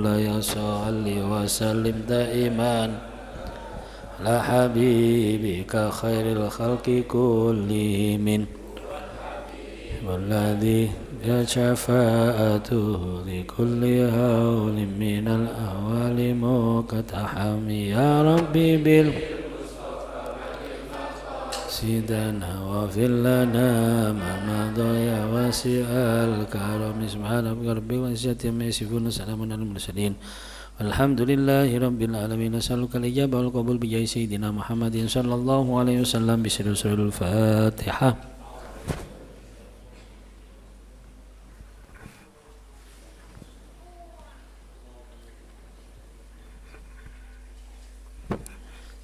مولاي صل وسلم دائما على حبيبك خير الخلق كلهم والذي شفاعته لكل هول من الأهوال مقتحم يا ربي سيدنا واغفر لنا ما مضى يا واسع الكرم سبحان ربك العزة عما يصفون وسلام على المرسلين والحمد لله رب العالمين نسألك الإجابة والقبول بجاه سيدنا محمد صلى الله عليه وسلم بسر سورة الفاتحة.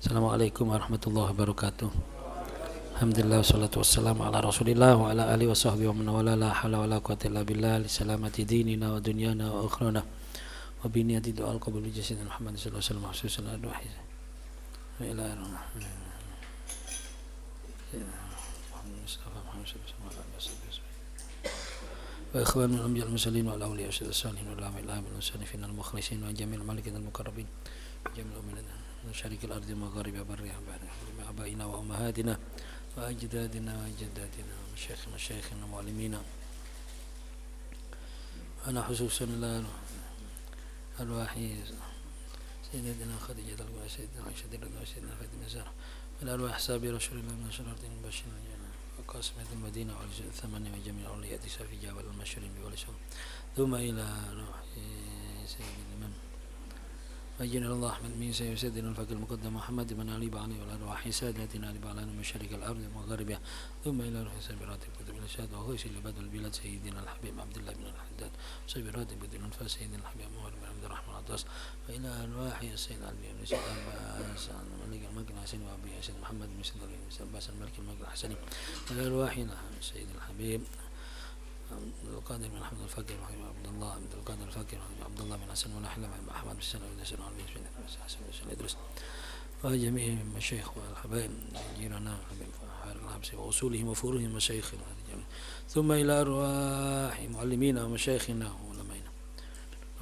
Assalamualaikum warahmatullahi wabarakatuh. Alhamdulillah wassalatu wassalamu ala rasulillah wa ala alihi wa sahbihi wa man wala la hawla wa la quwwata illa billah li salamati dinina wa dunyana wa akhrana wa bi niyati du'al qabul bi jasadina Muhammad sallallahu alaihi wasallam khususan adwa wa ila wa ikhwan min anbiya al-mursalin wa awliya as-salihin wa al-amilin al-musannifin al-mukhlisin wa jamil malikin al-muqarrabin jamil umilana شريك الأرض مغارب برها مع آبائنا وأمهاتنا وأجدادنا وجداتنا ومشايخنا ومعلمينا أنا خصوصا الأرواح سيدنا خديجة سيدنا عائشة سيدنا فاطمة زهرة والأرواح سابي رسول الله من شرارة المبشرين وقاسمة المدينة وعلى الثمانية وجميع أولياء في جبل المشهورين بولسهم ثم إلى روح سيدنا الإمام أجل الله أحمد من سيدنا الفقيه المقدم محمد بن علي بعلي والأرواح ساداتنا علي بعلان مشارق الأرض ومغاربها ثم إلى روح سبيرات الكتب الإرشاد وهو لبدء البلاد سيدنا الحبيب عبد الله بن الحداد سبيرات بدء الأنفاس سيدنا الحبيب مولى بن عبد الرحمن العطاس وإلى أرواح السيد علي بن سيد عباس الملك الملك الحسن وأبي سيد محمد بن سيد عباس الملك الملك الحسني إلى أرواحنا سيد الحبيب عبد القادر بن أحمد الفقيه عبد الله عبد القادر الفقيه عبد الله بن حسن ولا حلم أحمد بن سنة بن سنة بن حسن بن إدريس وجميع المشايخ والحبايب جيراننا وأصولهم وفروعهم مشايخنا ثم إلى أرواح معلمينا ومشايخنا وعلمائنا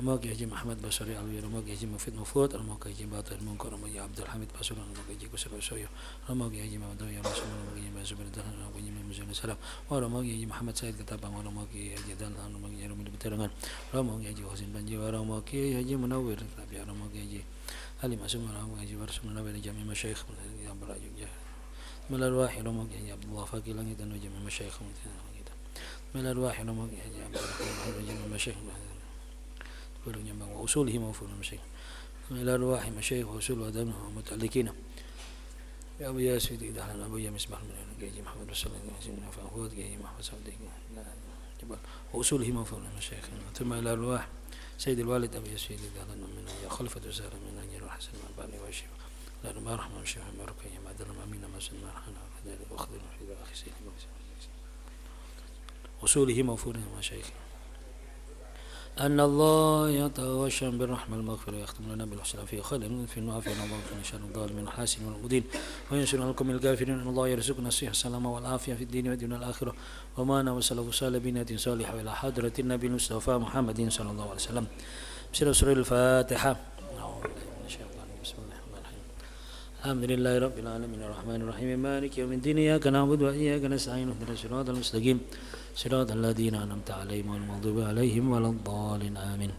رماك يجي محمد بشري علوي رماك يجي مفيد مفوت رماك يجي باطل المنكر رماك عبد الحميد بشر رماك يجي كسر وسويه رماك يجي مودويا مسلم رماك يجي زبير الدهن رماك يجي مزون السلام ورماك يجي محمد سيد كتابة ورماك يجي دان رماك يجي رمي بترنgan رماك يجي حسين بنجي ورماك يجي منور ربيع رماك يجي علي معصوم رماك يجي برسم النبي جميع مشايخ yang berajung ya melalui رماك يجي عبد الله فقيه langit dan جميع مشايخ melalui رماك يجي عبد الله جميع مشايخ وأصولهم وفروع المشايخ إلى أرواح مشايخ وأصول ودمه ومتعلقين يا أبو يا سيدي دعنا أبو يا مصباح المنير جاي محمد رسول الله سيدنا فهود جاي محمد سعودي وأصولهم وفروع المشايخ ثم إلى أرواح سيد الوالد أبو يا سيدي دعنا من يا خلفة وزارة من أجل الحسن والباني والشيخ لا ما رحمة الشيخ مبارك يا معدل أمين ما سن مرحنا كذلك وأخذ في أخي سيدي أصولهم وفروع المشايخ أن الله يتوشى بالرحمة المغفرة ويختم لنا بالحسنى في خير في النعافية الله من شر الظالمين الحاسين والمؤذين وينشر لكم الكافرين أن الله يرزقنا الصحة السلامة والعافية في الدين والدنيا الآخرة وما نوصله صالح بنية صالحة إلى حضرة النبي المصطفى محمد صلى الله عليه وسلم بسم سورة الفاتحة. الحمد لله رب العالمين الرحمن الرحيم مالك يوم الدين إياك نعبد وإياك نستعين اهدنا الصراط المستقيم صراط الذين أنعمت عليهم غير المغضوب عليهم ولا الضالين آمين.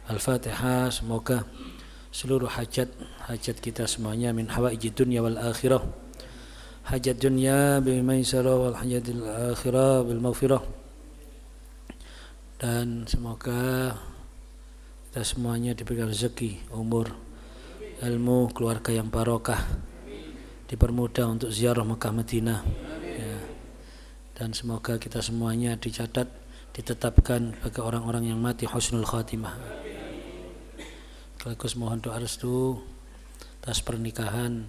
Al-Fatihah. Semoga seluruh hajat kita semuanya min hawaijid dunya wal akhirah, hajat dunya bil maisarah wal hajatil akhirah bil maghfirah, dan semoga kita semuanya diberikan rezeki, umur, ilmu, keluarga yang barokah, dipermudah untuk ziarah Mekah Madinah ya. Dan semoga kita semuanya dicatat, ditetapkan bagi orang-orang yang mati husnul khatimah. Sekaligus mohon doa restu atas pernikahan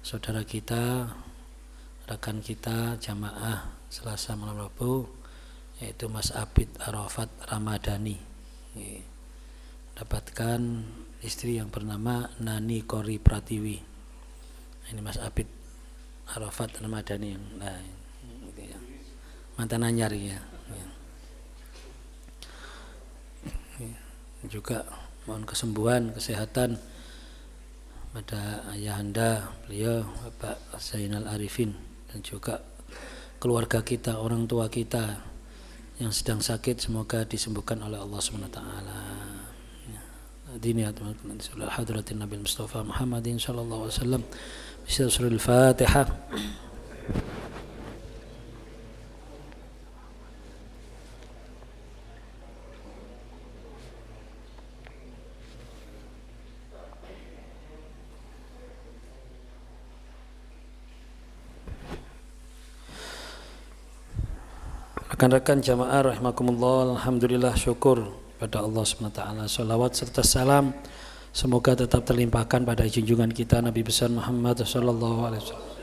saudara kita, rekan kita jamaah Selasa malam Rabu, yaitu Mas Abid Arafat Ramadhani, dapatkan istri yang bernama Nani Kori Pratiwi. Ini Mas Abid Arafat Ramadhani yang mantan anyar ya. Juga mohon kesembuhan, kesehatan pada ayahanda beliau Bapak Zainal Arifin, dan juga keluarga kita, orang tua kita yang sedang sakit, semoga disembuhkan oleh Allah Subhanahu wa taala. Dini atmatul hadratin Nabi Mustafa Muhammadin sallallahu alaihi wasallam. Bismillahirrahmanirrahim. Fatihah. Rekan-rekan jamaah rahimakumullah, alhamdulillah, syukur pada Allah SWT. Salawat serta salam semoga tetap terlimpahkan pada junjungan kita Nabi besar Muhammad sallallahu alaihi wasallam.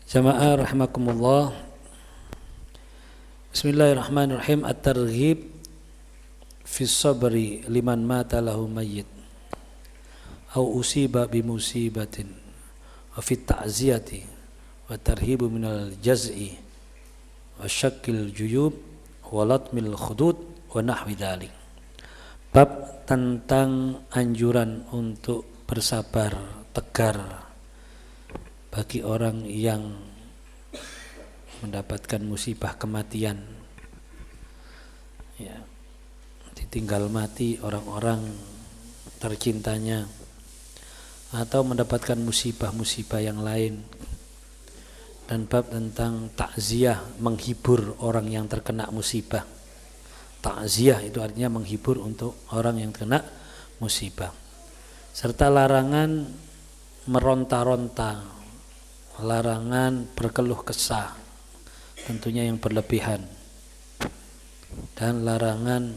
Jamaah rahimakumullah, bismillahirrahmanirrahim. At-targhib fi sabri liman mata lahu mayyit au usiba bi musibatin wa fi ta'ziyati wa tarhibu minal jaz'i wa syakil juyub wa latmil khudud wa nahwi dhalik. Bab tentang anjuran untuk bersabar tegar bagi orang yang mendapatkan musibah kematian, ya, ditinggal mati orang-orang tercintanya atau mendapatkan musibah-musibah yang lain, dan bab tentang takziah, menghibur orang yang terkena musibah. Takziah itu artinya menghibur untuk orang yang kena musibah, serta larangan meronta-ronta, larangan berkeluh kesah tentunya yang berlebihan, dan larangan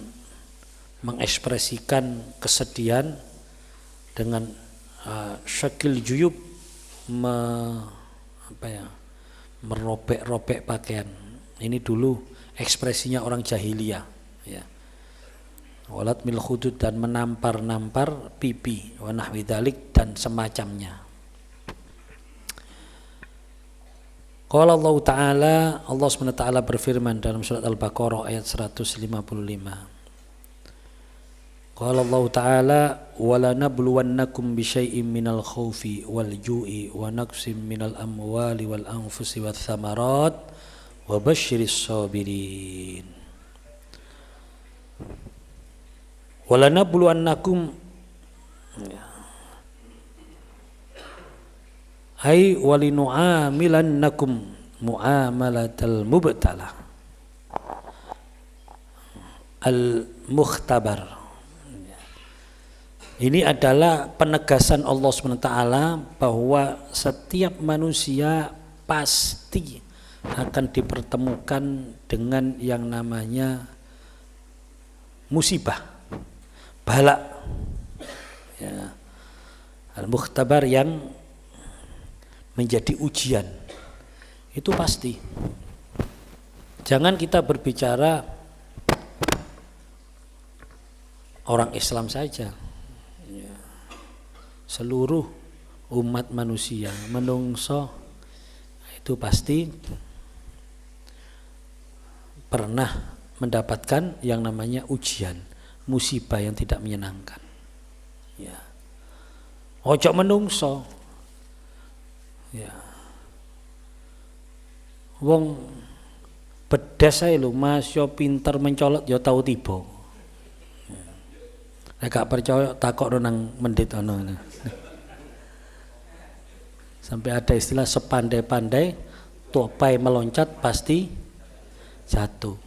mengekspresikan kesedihan dengan syakil juyub, merobek-robek pakaian. Ini dulu ekspresinya orang jahiliyah, ya. Walat mil khudud, dan menampar-nampar pipi, wa nahwi dzalik, dan semacamnya. Qala Allah Ta'ala, Allah SWT berfirman dalam surat Al-Baqarah ayat 155. Qala Allah Ta'ala, wala nabluwannakum bisyai'im minal khawfi wal ju'i wa naqsim minal amwali wal anfusi wath thamarat wa basyiris sabirin. Wala nabluwannakum ay walinu'amilannakum mu'amalatal mubtalah al-mukhtabar. Ini adalah penegasan Allah SWT bahwa setiap manusia pasti akan dipertemukan dengan yang namanya musibah, bala, ya, al-mukhtabar, yang menjadi ujian. Itu pasti. Jangan kita berbicara orang Islam saja, seluruh umat manusia, menungso itu pasti pernah mendapatkan yang namanya ujian, musibah yang tidak menyenangkan, ya. Ojo menungso, ya. Wong bedas ae lho Mas, yo pinter mencolot yo tau tiba. Nek gak percaya takok nang mendit ana. Sampai ada istilah sepandai-pandai tupai meloncat pasti jatuh.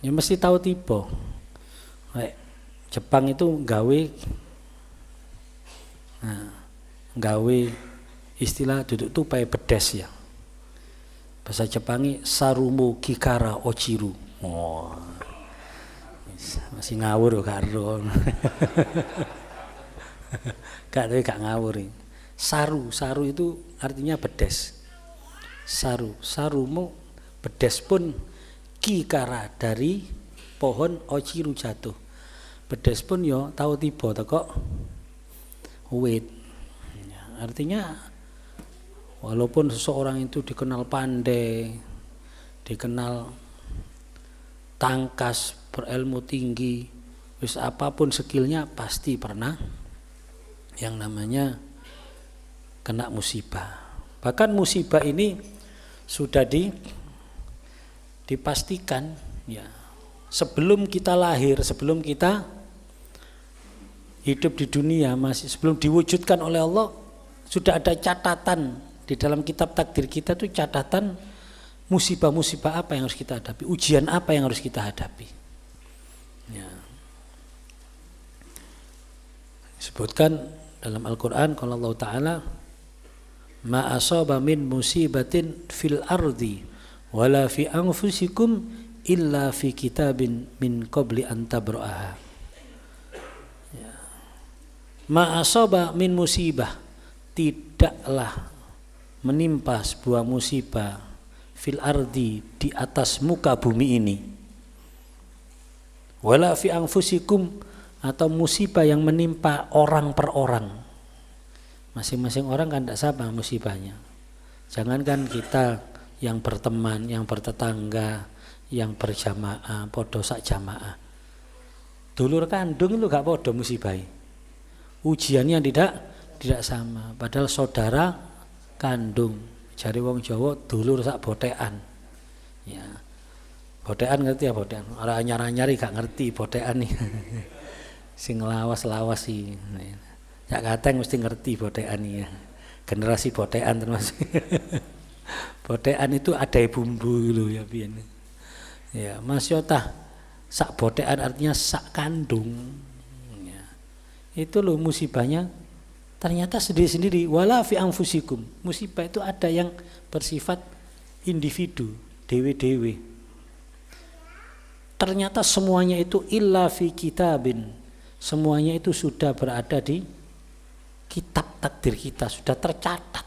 Ya mesti tahu tiba. Jepang itu gawe istilah duduk tupai bedes, ya. Bahasa Jepangi sarumu kikara ochiru. Oh. Masih ngawur karo. Gak ngawur. Saru itu artinya bedes. Sarumu bedes pun kikara dari pohon ochiru jatuh. Bedes pun yo tahu tiba teko wit. Artinya walaupun seseorang itu dikenal pandai, dikenal tangkas, berilmu tinggi, terus apapun skillnya pasti pernah yang namanya kena musibah. Bahkan musibah ini sudah dipastikan ya. Sebelum kita lahir, sebelum kita hidup di dunia, masih sebelum diwujudkan oleh Allah, sudah ada catatan di dalam kitab takdir kita tuh, catatan musibah-musibah apa yang harus kita hadapi, ujian apa yang harus kita hadapi. Ya. Disebutkan dalam Al-Quran kalau Allah Ta'ala ma asaba min musibatin fil ardi wala fi anfusikum illa fi kitabin min qabli an tabra'aha. Ya. Ma asaba min musibah, tidaklah menimpa sebuah musibah fil ardi, di atas muka bumi ini, wala fi anfusikum, atau musibah yang menimpa orang per orang. Masing-masing orang kan tidak sama musibahnya. Jangankan kita yang berteman, yang bertetangga, yang berjamaah, podo sak jamaah. Dulur kandung itu gak podo musibah. Ujiannya tidak sama. Padahal saudara kandung, jari wong Jawa dulur sak botekan. Ya. Botekan ngerti ya botekan. Orang anyar-anyari gak ngerti botekan nih. Sing lawas-lawas sih. Ya kateng mesti ngerti botekan ya. Generasi botekan termasuk. Botekan itu ada bumbu gitu ya pian. Ya, Mas Yota sak botekan artinya sak kandung. Ya. Itu loh musibahnya ternyata sendiri-sendiri, wala fi anfusikum. Musibah itu ada yang bersifat individu, dewe-dewe. Ternyata semuanya itu illa fi kitabin. Semuanya itu sudah berada di kitab takdir kita, sudah tercatat.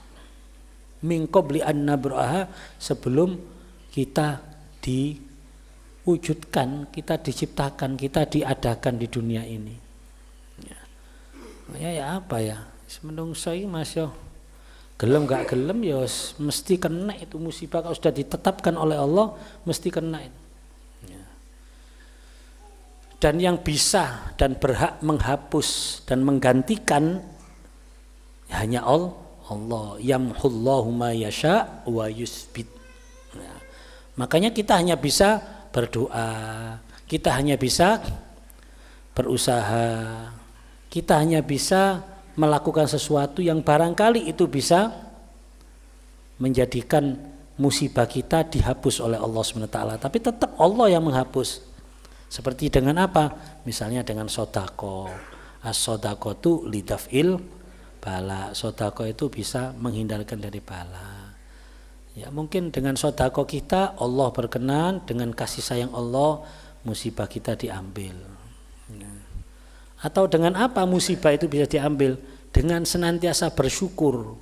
Min qabli an nabraha, sebelum kita diwujudkan, kita diciptakan, kita diadakan di dunia ini. Ya apa ya? Menungso iki Mas yo. Gelem gak gelem ya mesti kena itu musibah, kalau sudah ditetapkan oleh Allah mesti kena itu. Dan yang bisa dan berhak menghapus dan menggantikan hanya Allah. Yamhullahu ma yasha wa yusbit. Nah, makanya kita hanya bisa berdoa, kita hanya bisa berusaha, kita hanya bisa melakukan sesuatu yang barangkali itu bisa menjadikan musibah kita dihapus oleh Allah SWT. Tapi tetap Allah yang menghapus. Seperti dengan apa? Misalnya dengan sodako. As-sodako itu lidaf'il bala. Sodako itu bisa menghindarkan dari bala. Ya, mungkin dengan sodako kita Allah berkenan, dengan kasih sayang Allah musibah kita diambil. Atau dengan apa musibah itu bisa diambil? Dengan senantiasa bersyukur,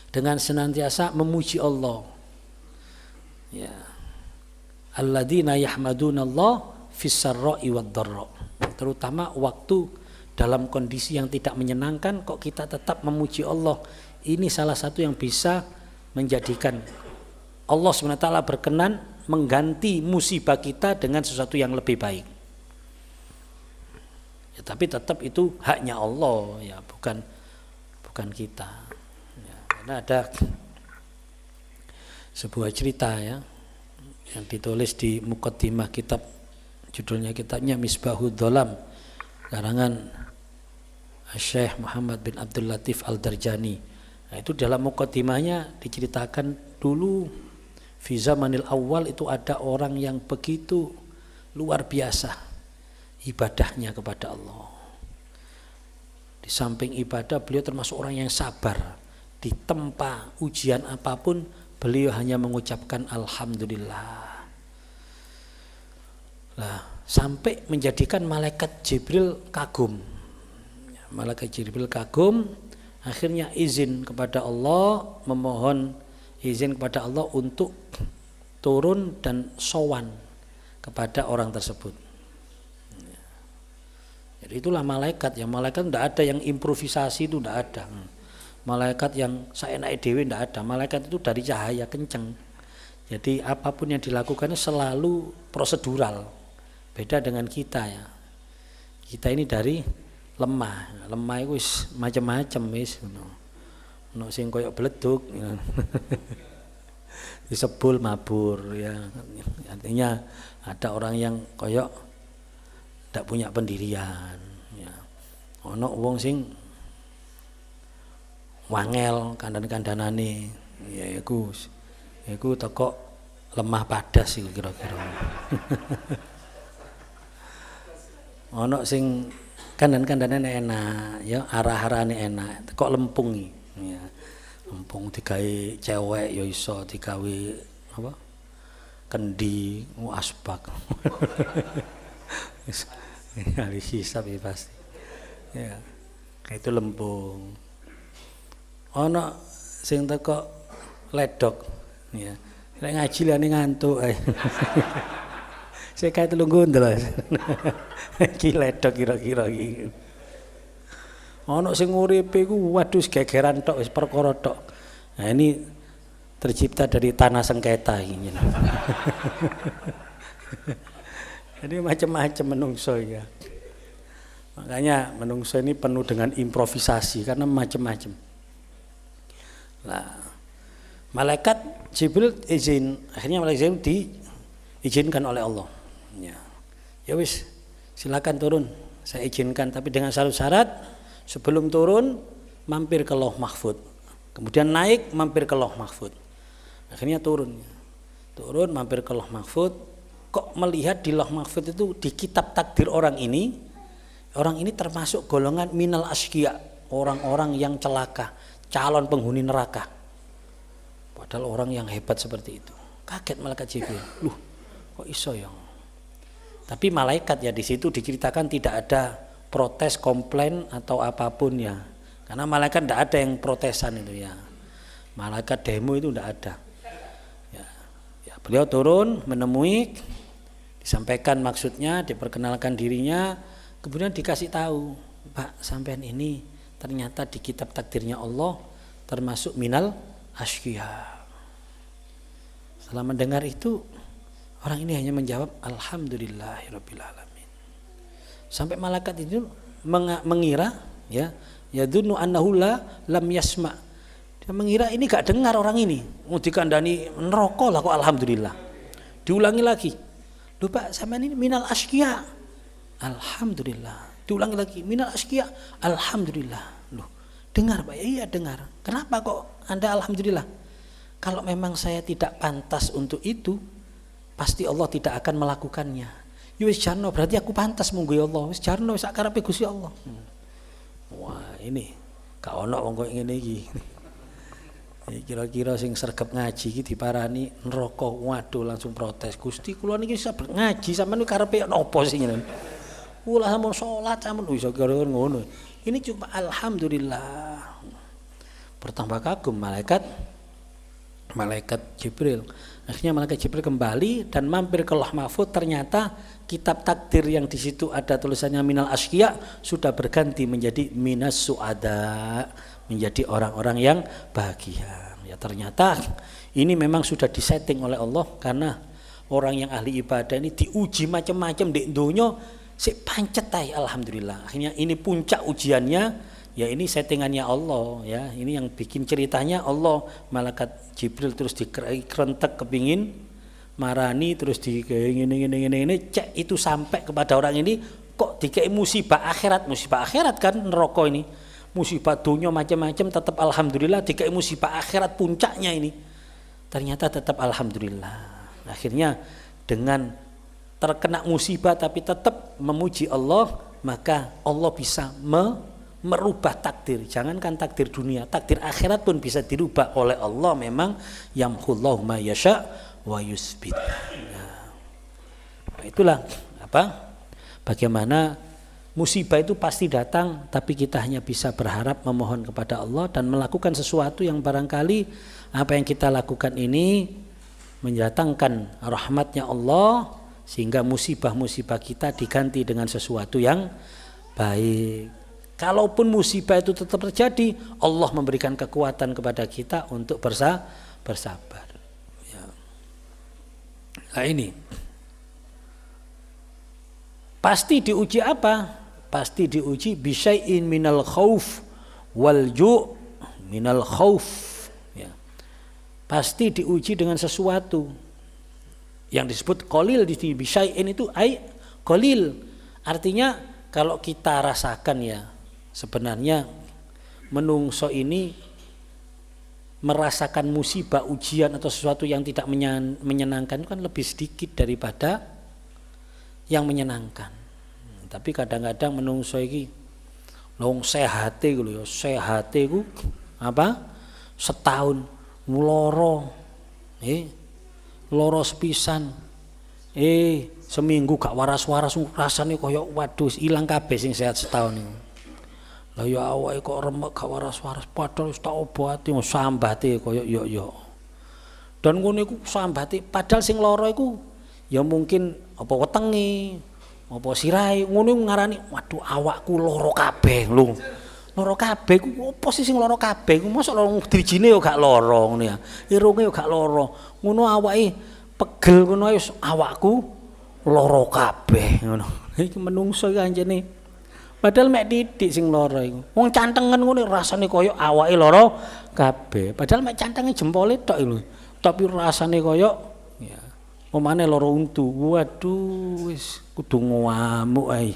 dengan senantiasa memuji Allah. Ya. Alladzina yahmadunallah fis sarra'i wad dharra. Terutama waktu dalam kondisi yang tidak menyenangkan kok kita tetap memuji Allah. Ini salah satu yang bisa menjadikan Allah SWT berkenan mengganti musibah kita dengan sesuatu yang lebih baik. Ya, tapi tetap itu haknya Allah ya, bukan kita. Ya, karena ada sebuah cerita ya yang ditulis di muqaddimah kitab, judulnya kitabnya Misbahud Dholam karangan Syekh Muhammad bin Abdul Latif Al-Darjani. Nah, itu dalam muqaddimahnya diceritakan dulu fi zamanil awal itu ada orang yang begitu luar biasa ibadahnya kepada Allah. Di samping ibadah beliau termasuk orang yang sabar, ditempa ujian apapun beliau hanya mengucapkan alhamdulillah. Nah, sampai menjadikan malaikat Jibril kagum. Malaikat Jibril kagum, akhirnya izin kepada Allah, memohon izin kepada Allah untuk turun dan sowan kepada orang tersebut. Jadi itulah malaikat ya, malaikat tidak ada yang improvisasi, itu tidak ada. Malaikat yang seenak dewe tidak ada. Malaikat itu dari cahaya kenceng. Jadi apapun yang dilakukan selalu prosedural. Beda dengan kita ya. Kita ini dari lemah. Lemah itu macam-macam wis ono sing koyo bleduk. Disebul mabur ya. Artinya ada orang yang koyo ndak punya pendirian ya. Ono wong sing wangel kandan-kandanane ya iku teko lemah padas iku kira-kira. Ono sing kandan-kandanane enak ya, arah-arahane enak, teko lempung ya. Lempung digawe cewek ya iso, digawe apa? Kendi, asbak. Hari hisab ya pasti. Ya. Kayak itu lempung. Ono sing teko ledok ya. Nek ngaji lane ngantuk ae. Saya kayak telung gondol. Iki ledok kira-kira iki. Ono sing uripe iku waduh gegeran tok wis perkara tok. Nah ini tercipta dari tanah sengketa ini. Jadi macam-macam menungso ya. Makanya menungso ini penuh dengan improvisasi karena macam-macam. Nah, malaikat Jibril izin, akhirnya malaikat Jibril diizinkan oleh Allah. Ya wis, silakan turun. Saya izinkan tapi dengan syarat sebelum turun mampir ke Lauh Mahfud. Kemudian naik mampir ke Lauh Mahfud. Akhirnya turun mampir ke Lauh Mahfud. Kok melihat di Lauh Mahfud itu di kitab takdir orang ini termasuk golongan minal asqiya, orang-orang yang celaka, calon penghuni neraka. Padahal orang yang hebat seperti itu. Kaget malaikat Jibril. Loh, kok iso ya? Tapi malaikat ya di situ diceritakan tidak ada protes, komplain atau apapun ya. Karena malaikat tidak ada yang protesan itu ya. Malaikat demo itu tidak ada. Ya, beliau turun menemui, disampaikan maksudnya, diperkenalkan dirinya, kemudian dikasih tahu, Pak, sampean ini ternyata di kitab takdirnya Allah termasuk minal asqiya. Setelah mendengar itu, orang ini hanya menjawab alhamdulillahirabbil alamin. Sampai malaikat itu mengira ya yadunnu annahu lam yasma. Dia mengira ini gak dengar orang ini. Mau dikandani neraka lah kok alhamdulillah. Diulangi lagi. Loh Pak, sampean ini minal asqiya. Alhamdulillah. Diulangi lagi minal asqiya. Alhamdulillah. Loh, dengar Pak? Iya dengar. Kenapa kok Anda alhamdulillah? Kalau memang saya tidak pantas untuk itu, pasti Allah tidak akan melakukannya. Ya wis jarno berarti aku pantas munggo ya Allah. Wis jarno wis akarepe Gusti Allah. Wah, ini gak ono wong koyo ngene iki. Kira-kira sing sregep ngaji iki diparani neraka. Waduh langsung protes. Gusti kula niki sabar ngaji sampean karepe napa sih ngene. Kula sampun salat sampun iso kira ngono. Ini cuma alhamdulillah. Bertambah kagum malaikat Jibril. Akhirnya malaikat Jibril kembali dan mampir ke Lauh Mahfud. Ternyata kitab takdir yang di situ ada tulisannya minal asqiya sudah berganti menjadi minas suada, menjadi orang-orang yang bahagia. Ya ternyata ini memang sudah disetting oleh Allah karena orang yang ahli ibadah ini diuji macam-macam di dunia sik pancet ae alhamdulillah. Akhirnya ini puncak ujiannya. Ya ini settingannya Allah ya. Ini yang bikin ceritanya Allah. Malaikat Jibril terus dikerentek kepingin marani terus di ini cek itu sampai kepada orang ini kok dikei musibah akhirat kan neraka ini. Musibah dunia macam-macam tetap alhamdulillah, dikei musibah akhirat puncaknya ini. Ternyata tetap alhamdulillah. Akhirnya dengan terkena musibah tapi tetap memuji Allah, maka Allah bisa merubah takdir. Jangankan takdir dunia, takdir akhirat pun bisa dirubah oleh Allah. Memang yamhullahu ma yasha wa yusbit. Nah, itulah bagaimana musibah itu pasti datang, tapi kita hanya bisa berharap memohon kepada Allah dan melakukan sesuatu yang barangkali apa yang kita lakukan ini mendatangkan rahmatnya Allah sehingga musibah-musibah kita diganti dengan sesuatu yang baik. Kalaupun musibah itu tetap terjadi, Allah memberikan kekuatan kepada kita untuk bersabar. Ya. Nah ini pasti diuji apa? Pasti diuji bisyai'in minal khauf wal ju' minal khauf, ya. Pasti diuji dengan sesuatu yang disebut qalil di sini. Bisyai'in itu ai qalil, artinya kalau kita rasakan ya, sebenarnya menungso ini merasakan musibah, ujian atau sesuatu yang tidak menyenangkan itu kan lebih sedikit daripada yang menyenangkan. Tapi kadang-kadang menungso iki long sehate ku lho ya, sehate ku apa? Setahun loro. Loro sepisan. Seminggu gak waras-waras rasane koyo waduh ilang kabeh sing sehat setahun iku. Lah ya awake kok remek gak waras-waras padahal wis tak obati sambate koyo yo. Dan ngono iku sambate padahal sing lara iku ya mungkin apa wetenge, apa sirahe, ngono ngarani waduh awakku lara kabeh lho. Lara kabeh ku opo sih sing lara kabeh ku mosok lara drijine yo gak lara ngono ya. Irunge yo gak lara. Ngono awake pegel ngono wis awakku lara kabeh ngono. Iki menungso iki anjene. Padahal mek titik sing lara iku. Wong cantengen ngono rasane koyo awake lara kabeh. Padahal mek cantenge jempole tok lho. Tapi rasane koyo ya omane lara untu. Waduh wis kudu ngamuk ae.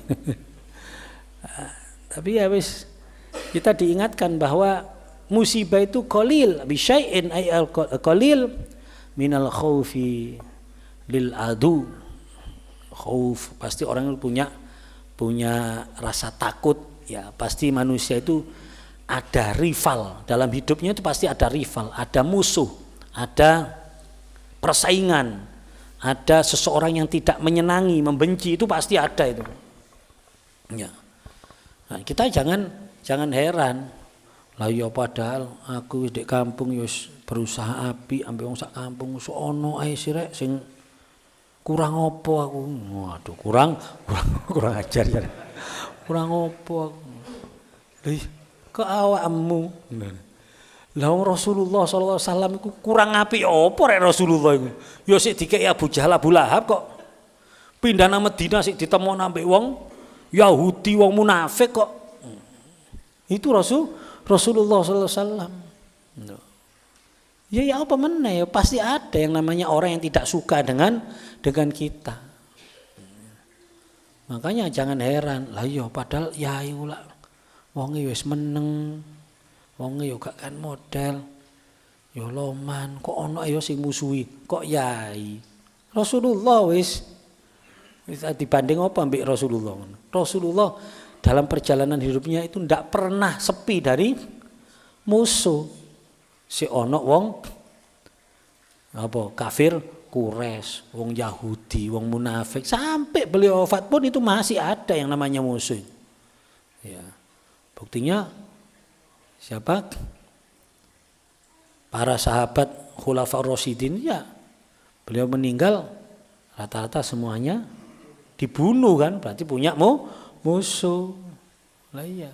Tapi ya wis kita diingatkan bahwa musibah itu qalil bisyai'in ay qalil minal khaufi lil adu. Khauf pasti orang punya rasa takut ya, pasti manusia itu ada rival dalam hidupnya, itu pasti ada rival, ada musuh, ada persaingan, ada seseorang yang tidak menyenangi, membenci, itu pasti ada itu ya. Nah, kita jangan heran lah ya padahal aku di kampung wis berusaha api ambek wong sak kampung ono ae sirek sing kurang opo aku. Waduh, kurang ajar ya. Kurang opo aku. Kok awakmu. Lah Rasulullah sallallahu alaihi wasallam iku kurang apik opo rek Rasulullah iku? Ya sik dikeki Abu Jahal Abu Lahab kok. Pindah nang Madinah sik ditemoni ambek wong Yahudi, wong munafik kok. Itu Rasulullah sallallahu alaihi wasallam. Ya apa meneh, pasti ada yang namanya orang yang tidak suka dengan kita. Makanya jangan heran, lah iya padahal yai ula wonge wis meneng, wonge yo gak kan model, yo loman, kok ono ayo sing musuhi, kok yai. Rasulullah wis dibanding apa mbek Rasulullah. Rasulullah dalam perjalanan hidupnya itu ndak pernah sepi dari musuh. Si ono wong apa kafir Quraisy, wong Yahudi, wong munafik, sampai beliau wafat pun itu masih ada yang namanya musuh. Ya. Buktinya siapa? Para sahabat Khulafaur Rasyidin ya. Beliau meninggal rata-rata semuanya dibunuh kan, berarti punya musuh. Lah iya.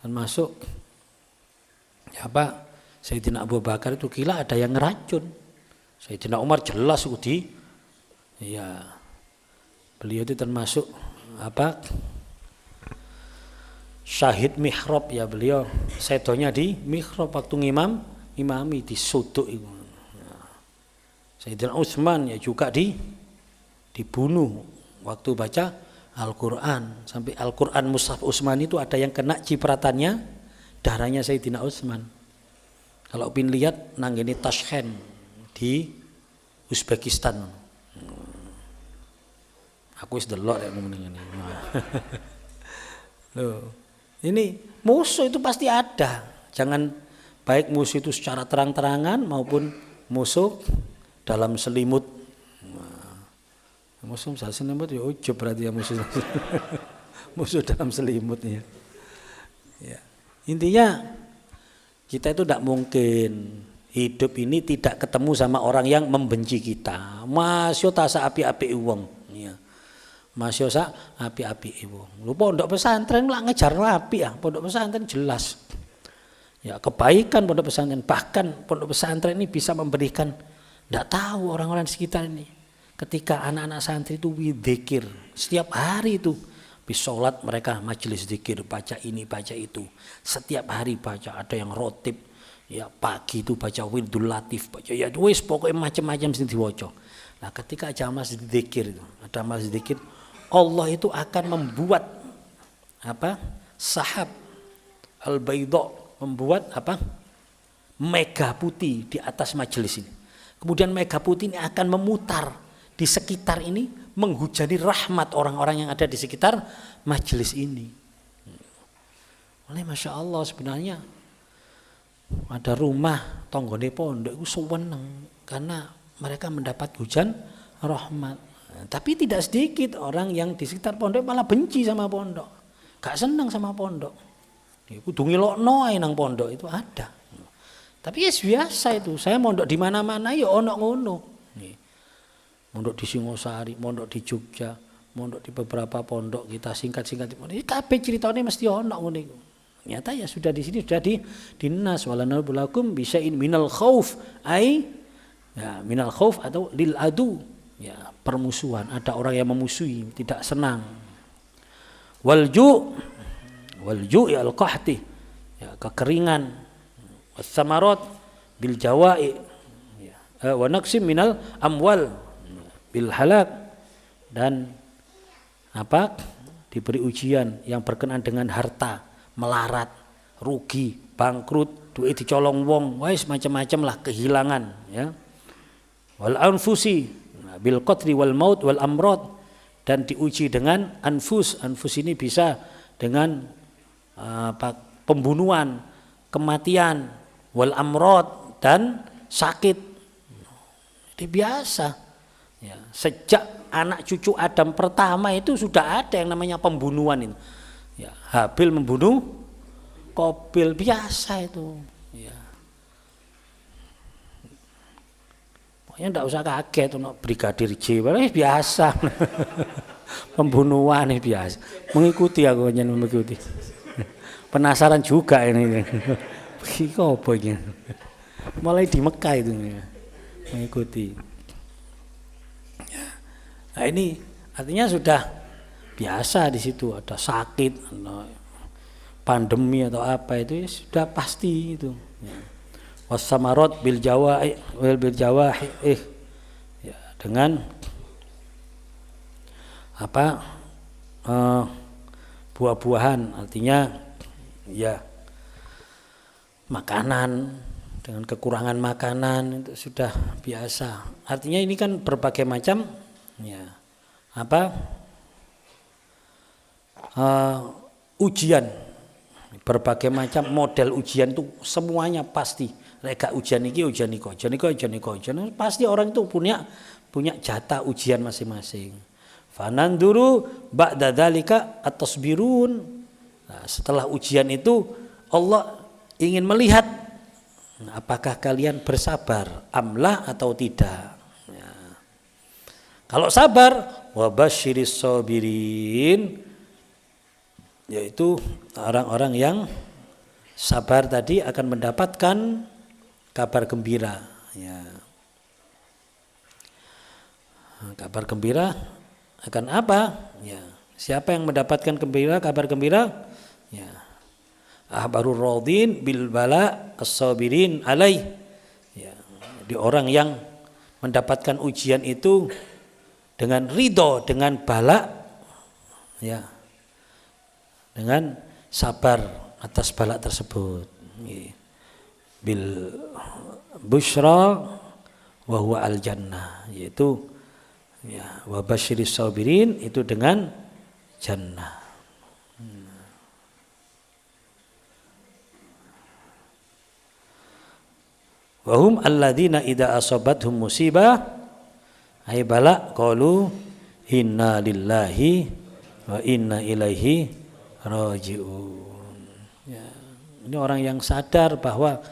Dan masuk siapa? Sayyidina Abu Bakar itu gila ada yang ngeracun. Sayyidina Umar jelas itu ya beliau itu termasuk apa syahid mihrab ya, beliau sedonya di mihrab waktu imami di suduk itu. Sayyidina Utsman ya juga dibunuh waktu baca Al-Quran, sampai Al-Quran mushaf Utsman itu ada yang kena cipratannya darahnya Sayyidina Utsman. Kalau pin lihat nang ini Tashkent di Uzbekistan. Aku wis delok nek ngene ini. Loh, ini musuh itu pasti ada. Jangan baik musuh itu secara terang-terangan maupun musuh dalam selimut. Musuh dalam selimut ya ujub berarti ya musuh. Musuh dalam selimut ya. Ya. Intinya kita itu tidak mungkin hidup ini tidak ketemu sama orang yang membenci kita. Masya tasa api-api wong. Ya. Masya sa api-api wong. Lu pondok pesantren lah ngejar api ya. Pondok pesantren jelas. Ya kebaikan pondok pesantren. Bahkan pondok pesantren ini bisa memberikan, tidak tahu orang-orang di sekitar ini. ketika anak-anak santri itu dzikir setiap hari itu, habis sholat mereka majelis dzikir, baca ini baca itu, setiap hari baca, ada yang rotib ya, pagi itu baca wirdul latif, baca ya wis pokoknya macam-macam sing diwaca. Nah ketika jamaah dzikir itu, ada majlis dzikir, Allah itu akan membuat apa? Sahab al-baidha, membuat apa? Mega putih di atas majelis ini. Kemudian mega putih ini akan memutar di sekitar ini, menghujani rahmat orang-orang yang ada di sekitar majelis ini. Oleh Masya Allah, sebenarnya ada rumah tonggone pondok itu seneng karena mereka mendapat hujan rahmat. Tapi tidak sedikit orang yang di sekitar pondok malah benci sama pondok, gak senang sama pondok. Kudu ngilokno ae nang pondok itu ada. Tapi ya biasa itu. Saya mondok di mana-mana ya ono ngono. Mondok di Singosari, mondok di Jogja, mondok di beberapa pondok kita singkat-singkat. Ini kabeh ceritanya mesti ono ngono iku. Ternyata ya sudah di sini sudah dinas walanabulakum bisa minal khauf ai ya minal khauf atau lil adu ya permusuhan, ada orang yang memusuhi, tidak senang. Walju ya al-qahti ya kekeringan, was-samarat bil jawai ya wa naqsim minal amwal bil halak, dan apa diberi ujian yang berkenaan dengan harta, melarat, rugi, bangkrut, duit dicolong wong, wis macam-macam lah kehilangan ya. Wal anfusi bil qatri wal maut wal amrad, dan diuji dengan anfus. Anfus ini bisa dengan pembunuhan, kematian, wal amrad, dan sakit. Itu biasa. Ya, sejak anak cucu Adam pertama itu sudah ada yang namanya pembunuhan itu. Ya, Habil membunuh Qabil, biasa itu. Ya. Pokoknya enggak usah kaget untuk Brigadir J, biasa. Pembunuhan ini biasa. Mengikuti aku hanya mengikuti. Penasaran juga ini. Iki apa ini? Mulai di Mekah itu mengikuti. Nah ini artinya sudah biasa di situ, ada sakit, ada pandemi atau apa itu ya sudah pasti itu. Was-samarat bil jawahi ya, dengan apa buah-buahan, artinya ya makanan, dengan kekurangan makanan itu sudah biasa. Artinya ini kan berbagai macam ya apa ujian, berbagai macam model ujian itu semuanya pasti. Reka ujian ini pasti orang itu punya jatah ujian masing-masing. Fananduru ba'da dzalika atasbirun. Nah, setelah ujian itu Allah ingin melihat apakah kalian bersabar amlah atau tidak. Kalau sabar, wabasyiris sabirin, yaitu orang-orang yang sabar tadi akan mendapatkan kabar gembira. Ya. Kabar gembira akan apa? Ya. Siapa yang mendapatkan kabar gembira? Ya. Ahbarur radin bil bala as-sabirin alai. Ya. Di orang yang mendapatkan ujian itu dengan ridho, dengan bala, ya, dengan sabar atas bala tersebut. Bil busyra wa huwa al jannah, yaitu ya wa basyiris sabirin, itu dengan jannah. Wa hum alladzina idza asabathum musibah ay bala qalu inna lillahi wa inna ilaihi rajiun. Ya, ini orang yang sadar bahwa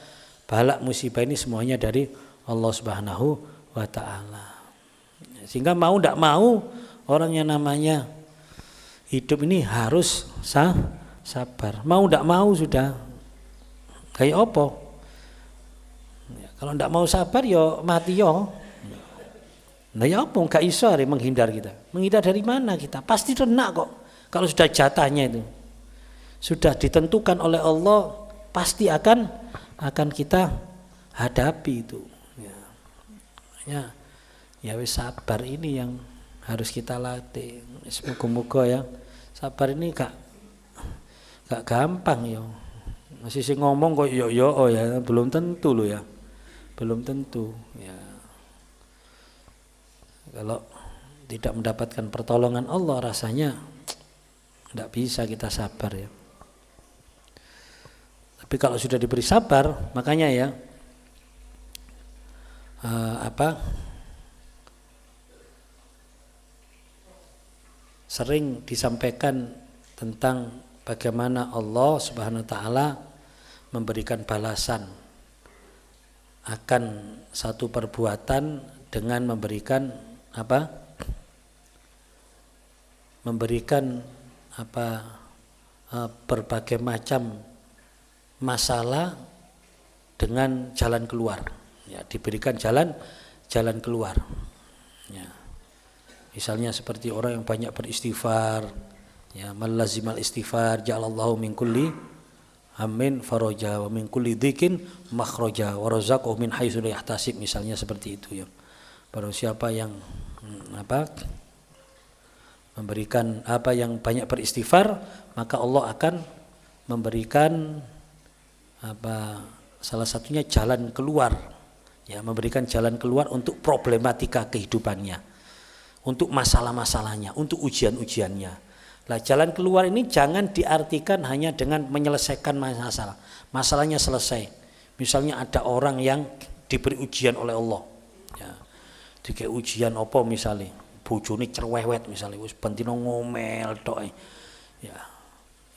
bala musibah ini semuanya dari Allah Subhanahu wa taala. Sehingga mau tidak mau orang yang namanya hidup ini harus sabar. Mau tidak mau sudah kayak apa? Ya, kalau tidak mau sabar ya mati ya. Nah ya apa gak iso menghindar kita. Menghindar dari mana kita? Pasti kena kok. Kalau sudah jatahnya itu sudah ditentukan oleh Allah, pasti akan kita hadapi itu. Ya wis sabar ini yang harus kita latih. Semoga-moga ya sabar ini gak gampang ya. Masih sih ngomong kok yo ya, belum tentu loh ya. Belum tentu ya. Kalau tidak mendapatkan pertolongan Allah rasanya tidak bisa kita sabar ya. Tapi kalau sudah diberi sabar, makanya ya sering disampaikan tentang bagaimana Allah Subhanahu wa taala memberikan balasan akan satu perbuatan dengan memberikan berbagai macam masalah dengan jalan keluar. Ya, diberikan jalan keluar. Ya. Misalnya seperti orang yang banyak beristighfar, ya, malazimal istighfar ja'alallahu min kulli hammin faraja wa min kulli dhikin makhraja wa razaqahu min haitsu la yahtasib, misalnya seperti itu ya. Barang siapa yang memberikan yang banyak beristighfar, maka Allah akan memberikan salah satunya jalan keluar, ya, memberikan jalan keluar untuk problematika kehidupannya, untuk masalah-masalahnya, untuk ujian-ujiannya. Nah, jalan keluar ini jangan diartikan hanya dengan menyelesaikan masalah. Masalahnya selesai. Misalnya ada orang yang diberi ujian oleh Allah. Ya. Dikei ujian apa misalnya? Bojone cerewet misalnya, wis bentino ngomel tok. Ya.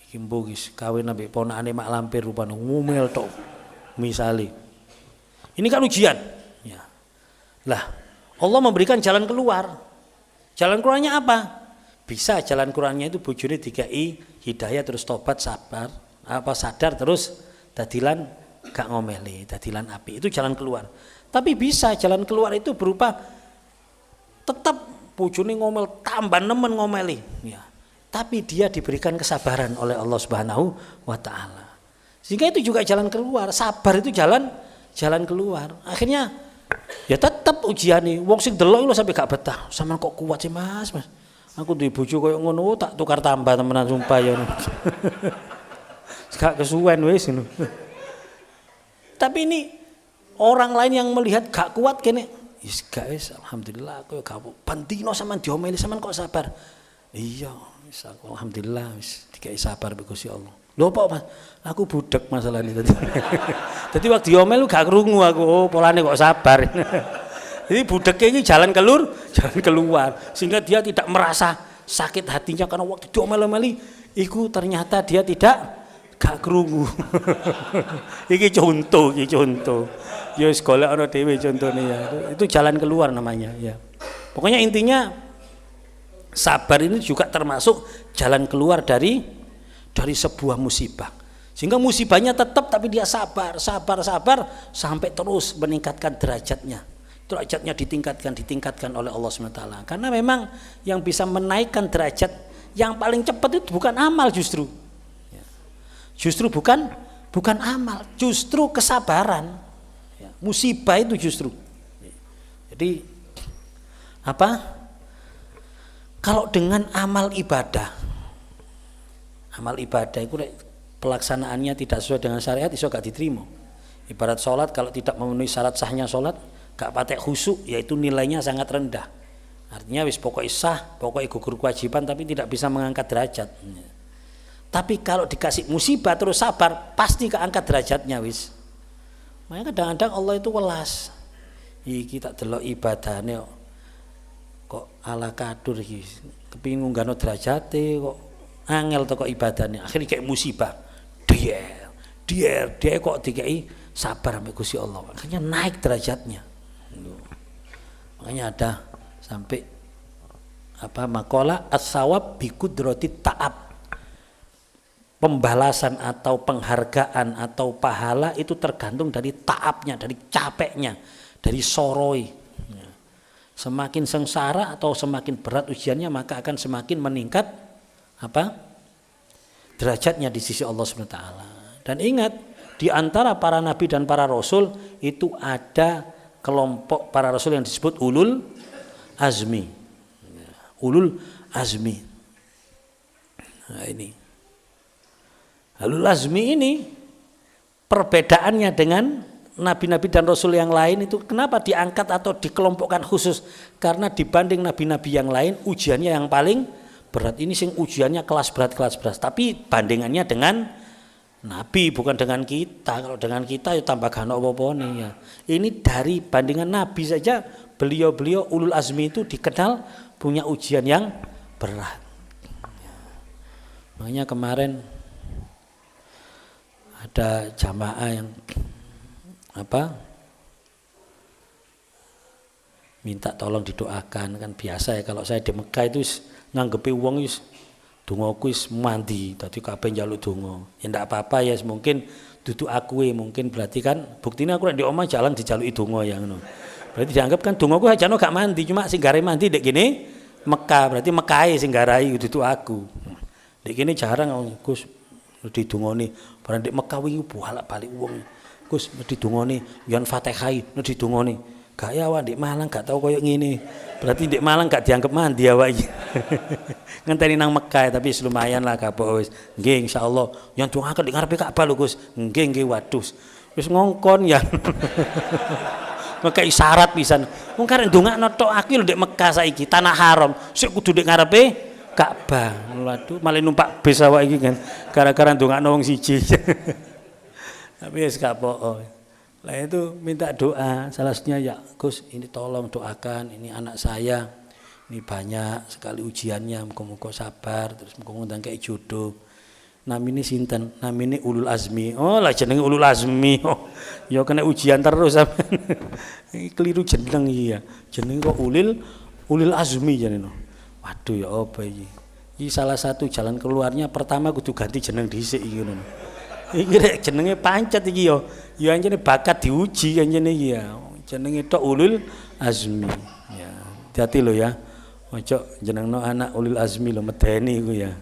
Iki mbok wis kawin ambek ponakane mak lampir rupane ngomel tok. Misalnya. Ini kan ujian. Ya. Lah, Allah memberikan jalan keluar. Jalan keluarnya apa? Bisa jalan keluarnya itu bojone dikai hidayah terus tobat sadar terus dadilan gak ngomeli, dadilan api. Itu jalan keluar. Tapi bisa jalan keluar itu berupa tetap bojone ngomel tambah nemen ngomeli, ya. Tapi dia diberikan kesabaran oleh Allah Subhanahu wa taala. Sehingga itu juga jalan keluar. Sabar itu jalan keluar. Akhirnya ya tetap ujiane. Wong sing delok lho sampai gak betah. Sampeyan kok kuat sih Mas? Aku duwe bojo koyo ngono tak tukar tambah temenan sumpah ya. Gak kesuwen wis ngono. Tapi ini orang lain yang melihat gak kuat kene, wis gak wis alhamdulillah aku gak bantino sampean diomeli sampean kok sabar. Iya, wis aku alhamdulillah wis dikai sabar mbek Gusti Allah. Lho apa Mas? Aku budek masalah ini tadi. Dadi waktu diomel gak krungu aku, oh polane kok sabar. Jadi budeknya ini jalan keluar sehingga dia tidak merasa sakit hatinya karena waktu diomel-omeli iku ternyata dia gak krungu. Iki contoh. Ya sekolah ana dhewe contone ya. Itu jalan keluar namanya ya. Pokoknya intinya sabar ini juga termasuk jalan keluar dari sebuah musibah. Sehingga musibahnya tetap tapi dia sabar sampai terus meningkatkan derajatnya ditingkatkan oleh Allah SWT. Karena memang yang bisa menaikkan derajat yang paling cepat itu bukan amal justru bukan amal, justru kesabaran. Musibah itu justru. Jadi kalau dengan amal ibadah itu pelaksanaannya tidak sesuai dengan syariat iso gak diterima. Ibarat sholat kalau tidak memenuhi syarat sahnya sholat, gak patek khusyuk, yaitu nilainya sangat rendah. Artinya wis pokoknya sah, pokoknya gugur kewajiban tapi tidak bisa mengangkat derajat. Tapi kalau dikasih musibah terus sabar, pasti keangkat derajatnya wis. Makanya kadang-kadang Allah itu welas. Iki tak delok ibadahnya kok ala kadur iki. Kepingin ngunggahno derajate kok angel teko ibadahnya. Akhirnya kayak musibah. Dia kok dikai sabar ambek Gusti Allah. Akhirnya naik derajatnya. Makanya ada sampai maqala as-sawab bi qudrati ta'ab. Pembalasan atau penghargaan atau pahala itu tergantung dari ta'abnya, dari capeknya, dari soroi. Semakin sengsara atau semakin berat ujiannya, maka akan semakin meningkat apa? Derajatnya di sisi Allah SWT. Dan ingat, di antara para nabi dan para rasul itu ada kelompok para rasul yang disebut ulul azmi. Ulul azmi. Nah ini. Ulul azmi ini perbedaannya dengan nabi-nabi dan rasul yang lain itu kenapa diangkat atau dikelompokkan khusus? Karena dibanding nabi-nabi yang lain ujiannya yang paling berat. Ini sing ujiannya kelas berat. Tapi bandingannya dengan nabi, bukan dengan kita. Kalau dengan kita ya tambah gak ono apa-apane ya. Ini dari bandingan nabi saja, beliau-beliau ulul azmi itu dikenal punya ujian yang berat. Makanya kemarin ada jamaah yang minta tolong didoakan. Kan biasa ya kalau saya di Mekah itu nganggepi wong wis dongaku wis mandi, dadi kabeh njaluk donga. Ya ndak apa-apa ya, mungkin dudu aku mungkin berarti kan buktine aku nek di omah jalan dijaluki donga ya ngono. Berarti dianggap kan dongaku ajane gak mandi, cuma sing gare mandi dek kene Mekah, berarti Mekahe sing garai dudu aku. Dek kene jarang Gus didongoni, barang dek Mekah wingi bolak-balik wong. Gus didongoni yen Fatihah didongoni. Gak ya awak ndek Malang gak tau koyo ngene. Berarti ndek Malang gak dianggap mandi awak iki. Ngenteni nang Mekah tapi lumayan lah kapok wis. Nggih insyaallah. Yang dongaken ndek ngarepe Ka'bah lho Gus. Nggih waduh. Wis ngongkon ya. Maka isyarat pisan. Wong karek ndongakno tok aku lho ndek Mekah saiki, tanah haram. Sik kudu ndek ngarepe Ka'bah. Waduh, malah numpak bis awak iki kan. Gara-gara ndongakno wong siji. Tapi wis kapok. Lah itu minta doa, salah satunya ya Gus ini tolong doakan ini anak saya, ini banyak sekali ujiannya, muga-muga sabar, terus muga-muga kayak jodoh. Namine sinten? Namine ulul azmi. Oh lah jenenge ulul azmi. Oh, ya kena ujian terus sampean. Iki keliru jeneng iki ya. Jenenge kok ulil azmi jenenge. Waduh ya apa iki? Iki salah satu jalan keluarnya pertama kudu ganti jeneng dhisik iki ngono. Iki rek jenenge pancet iki ya. Ya anjene bakat diuji anjene iki ya. Jenenge tok ulul azmi. Ya, hati-hati lho ya. Ojo jenengno anak ulul azmi lho medeni iku ya.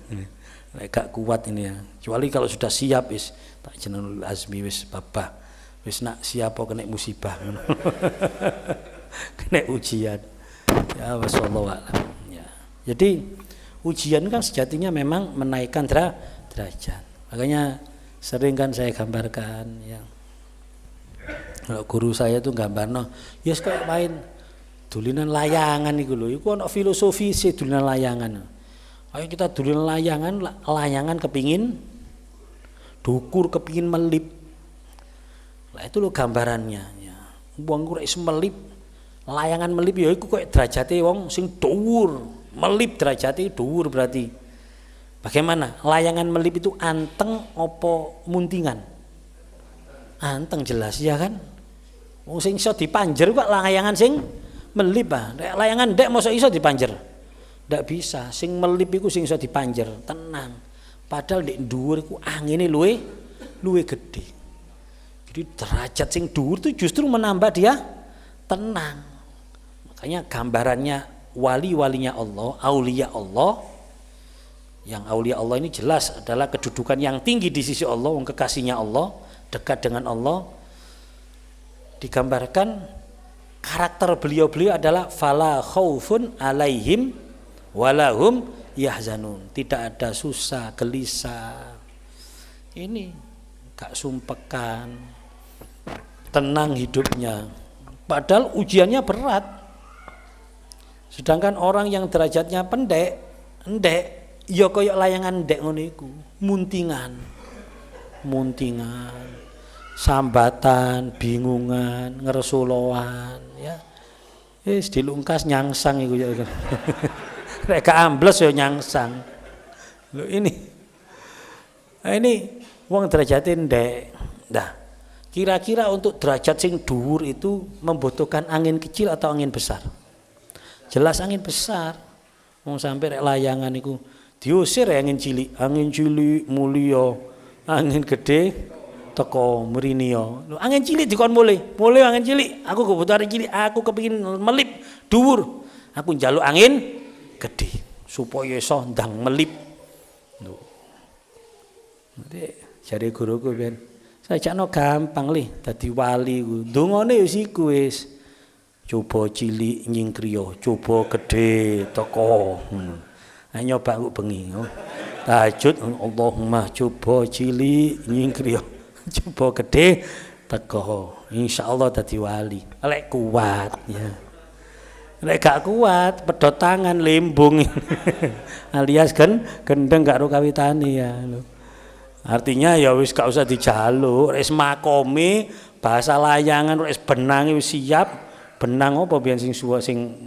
Lek gak kuat ini ya. Kecuali kalau sudah siap wis tak jeneng ulul azmi wis babah. Wis nak siap kena musibah ngono. Kena ujian. Ya wasallahu a'lam. Ya. Jadi ujian kan sejatinya memang menaikkan derajat. Makanya sering kan saya gambarkan ya. Kalau guru saya tuh gambarno, ya yes, kayak main dulinan layangan iku lho. Iku ana filosofi sih dulinan layangan. Ayo kita dulinan layangan kepingin dukur, kepingin melip. Lah itu lho gambarannya ya. Wong ku rek melip, layangan melip ya iku koyo derajate wong sing dhuwur. Melip derajate dhuwur berarti. Bagaimana? Layangan melip itu anteng opo muntingan? Anteng jelas ya kan? Wong sing iso dipanjer kok layangan sing melip ah. Layangan ndek mosok iso dipanjer. Ndak bisa. Sing melip iku sing iso dipanjer, tenang. Padahal ndek dhuwur iku angine luwe gede. Jadi derajat sing dhuwur itu justru menambah dia tenang. Makanya gambarannya wali-walinya Allah, aulia Allah. Yang aulia Allah ini jelas adalah kedudukan yang tinggi di sisi Allah, wong kekasihnya Allah, dekat dengan Allah. Digambarkan karakter beliau-beliau adalah fala khaufun alaihim walahum yahzanun. Tidak ada susah, gelisah. Ini gak sumpekan, tenang hidupnya. Padahal ujiannya berat. Sedangkan orang yang derajatnya pendek, ya koyok layangan ndek ngono iku, muntingan, sambatan, bingungan, ngeresoloan, ya, wis dilungkas nyangsang iku ya. Nek gak ambles ya nyangsang. Lho ini wong derajate ndek. Nah, kira-kira untuk derajat sing dhuwur itu membutuhkan angin kecil atau angin besar? Jelas angin besar. Wong sampai rek layangan iku diusir angin cilik mulya, angin gede teko mriniya. Lho angin cilik dikon mulai angin cilik. Aku kebutuhan cilik, aku kepengin melip dhuwur. Aku njaluk angin gede supaya iso ndang melip. Lho. Nanti jare guruku ben, sajakno gampang li dadi wali ku. Dongane wis iku wis. Coba cilik nyingkriya, coba gede teko. Ha nyoba kok bengi. Tahajud Allahumma coba cilik nyingkriya, coba gede teko. Insyaallah dadi wali. Lek kuat ya. Lek gak kuat, pedhot tangan lembung. Alias kan gendeng gak ro kawitane ya lho. Artinya ya wis gak usah dijaluk, wis makome bahasa layangan wis benange wis siap. Benang apa biyen sing suwa sing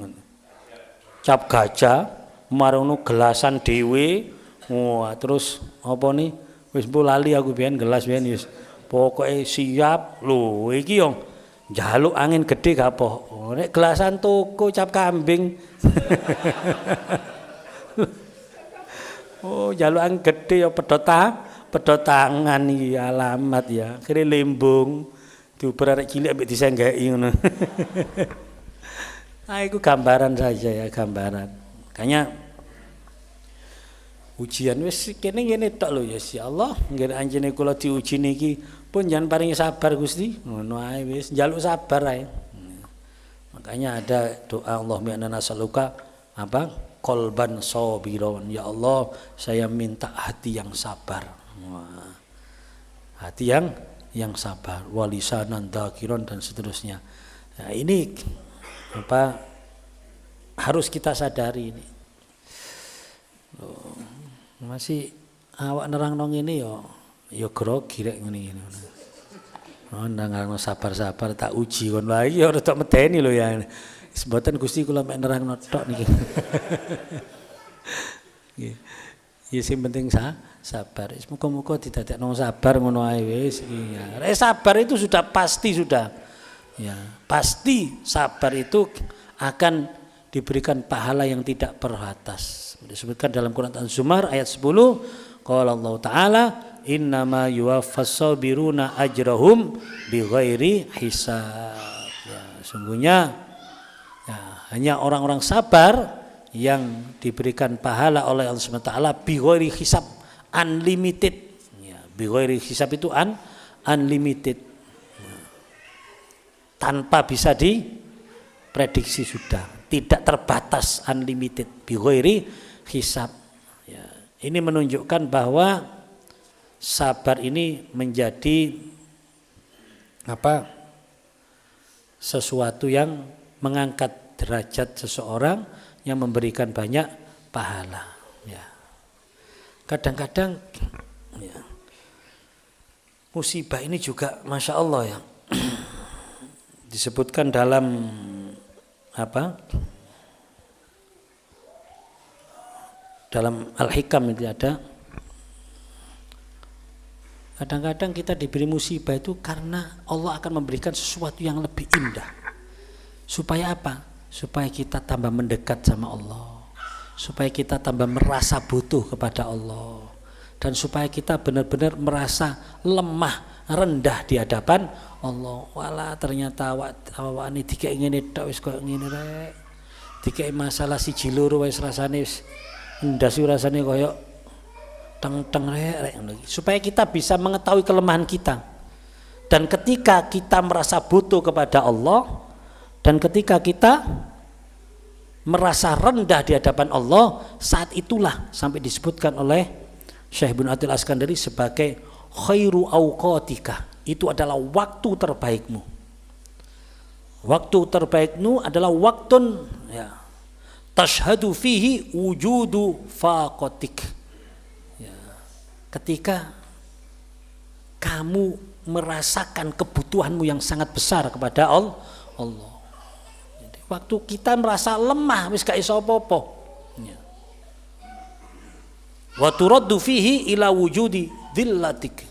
cap gajah, marono gelasan dhewe. Wah, terus apa nih? Wis mbok lali aku biyen gelas biyen wis. Pokoke siap lho iki yo njaluk angin gede gak apa. Nek gelasan toko cap kambing. Oh, njaluk angin gede ya pedhot tangan iki alamat ya. Akhire lembung. Diuber arek cilik ambek disenggeki ngono. Ah iku gambaran saja ya, gambaran. Makanya ujian wis kene-kene tok lho ya si Allah, nggih anjene kula diuji niki pun jangan paringi sabar Gusti. Ngono ae wis, njaluk sabar ae. Makanya ada doa Allahumma inna nas'aluka apa? Qalban sabiran. Ya Allah, saya minta hati yang sabar. Wah. Hati yang sabar, walisanan dzakiron dan seterusnya. Nah, ini apa harus kita sadari ini. Loh, masih awak nerangno ngene ya grogi rek ngene. Oh, nang sabar-sabar tak uji kon wae ya rada medeni lho ya. Sebutan Gusti kula mek nerangno tok niki. Nggih. Ya sing penting sabar. Muga-muga didadekno sabar ngono ae wis. Iya. Sabar itu sudah pasti sudah. Ya, pasti sabar itu akan diberikan pahala yang tidak terbatas. Disebutkan dalam Quran Az-Zumar ayat 10, qala Allah Ta'ala innama yuwaffas sabiruna ajrahum bighairi hisab. Ya, sungguhnya ya, hanya orang-orang sabar yang diberikan pahala oleh Allah SWT bighairi hisab, unlimited. Ya, bighairi hisab itu unlimited. Ya. Tanpa bisa diprediksi sudah, tidak terbatas, unlimited bighairi hisab. Ya, ini menunjukkan bahwa sabar ini menjadi apa? Sesuatu yang mengangkat derajat seseorang, yang memberikan banyak pahala. Ya. Kadang-kadang ya, musibah ini juga masya Allah ya disebutkan dalam apa? Dalam Al-Hikam itu ada. Kadang-kadang kita diberi musibah itu karena Allah akan memberikan sesuatu yang lebih indah. Supaya apa? Supaya kita tambah mendekat sama Allah, supaya kita tambah merasa butuh kepada Allah, dan supaya kita benar-benar merasa lemah, rendah di hadapan Allah. Wala ternyata awak ini dikek ngene tok wis koyo ngene rek. Dikek masalah siji loro wis rasane wis ndas rasane koyo teng-teng rek. Supaya kita bisa mengetahui kelemahan kita. Dan ketika kita merasa butuh kepada Allah, dan ketika kita merasa rendah di hadapan Allah, saat itulah sampai disebutkan oleh Syekh Ibnu Athil Askandari sebagai khairu awqatika. Itu adalah waktu terbaikmu. Waktu terbaikmu adalah waktun ya, tashhadu fihi wujudu faqatik. Ya, ketika kamu merasakan kebutuhanmu yang sangat besar kepada Allah. Waktu kita merasa lemah wis gak iso apa-apa. Ya. Wa turaddu fihi ila wujudi dhillatik.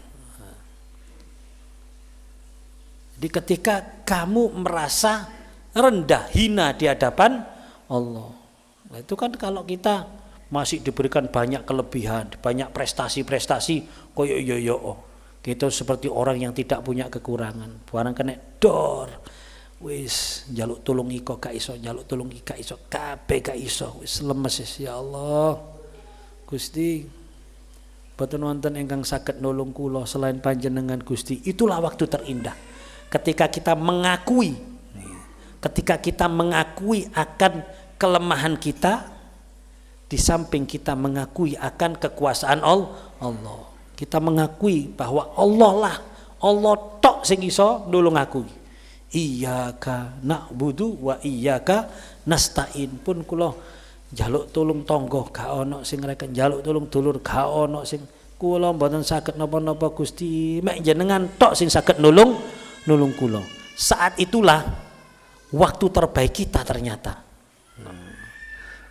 Jadi ketika kamu merasa rendah, hina di hadapan Allah. Nah, itu kan kalau kita masih diberikan banyak kelebihan, banyak prestasi-prestasi, koyo yo kita seperti orang yang tidak punya kekurangan. Barang kena dor. wis njaluk tulung iko gak iso, njaluk tulung iki gak iso, kabeh gak iso, wis lemes wis. Ya Allah Gusti, boten wonten ingkang saged nulung kula selain panjenengan Gusti. Itulah waktu terindah ketika kita mengakui akan kelemahan kita, di samping kita mengakui akan kekuasaan Allah. Kita mengakui bahwa Allah tok sing iso nulung aku. Iyyaka na'budu wa iyyaka nasta'in. Pun kula njaluk tulung tangga gak ana sing ngreken, njaluk tulung dulur gak ana sing, kula mboten saged napa-napa Gusti, mek jenengan tok sing saged nulung kula. Saat itulah waktu terbaik kita ternyata.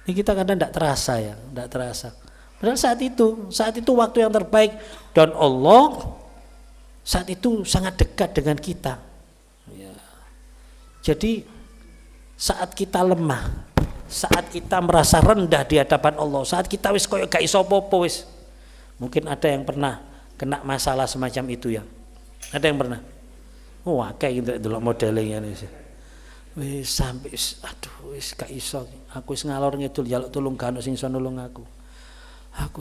Ini kita kadang tidak terasa ya, tidak terasa. Padahal saat itu waktu yang terbaik, dan Allah saat itu sangat dekat dengan kita. Ya. Jadi saat kita lemah, saat kita merasa rendah di hadapan Allah, saat kita wis koyo gak iso apa-apa wis. Mungkin ada yang pernah kena masalah semacam itu ya. Ada yang pernah? Wah, kayak gitu delok modelnya ini. Wis sampai aduh wis gak iso, aku wis ngalor ngidul njaluk tulung gak ono sing iso nulung aku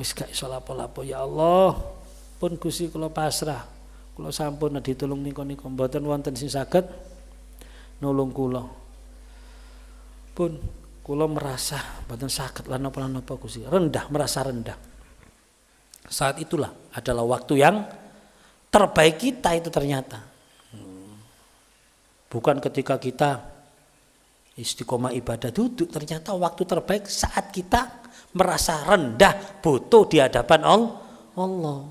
wis gak iso lapo-lapo. Ya Allah pun Gusti kula pasrah, kula sampun ditulung niku mboten wonten sing saged nulung kula. Pun kula merasa mboten saged lan napa-napa Gusti, merasa rendah. Saat itulah adalah waktu yang terbaik kita itu ternyata. Bukan ketika kita istiqomah ibadah duduk, ternyata waktu terbaik saat kita merasa rendah butuh di hadapan Allah.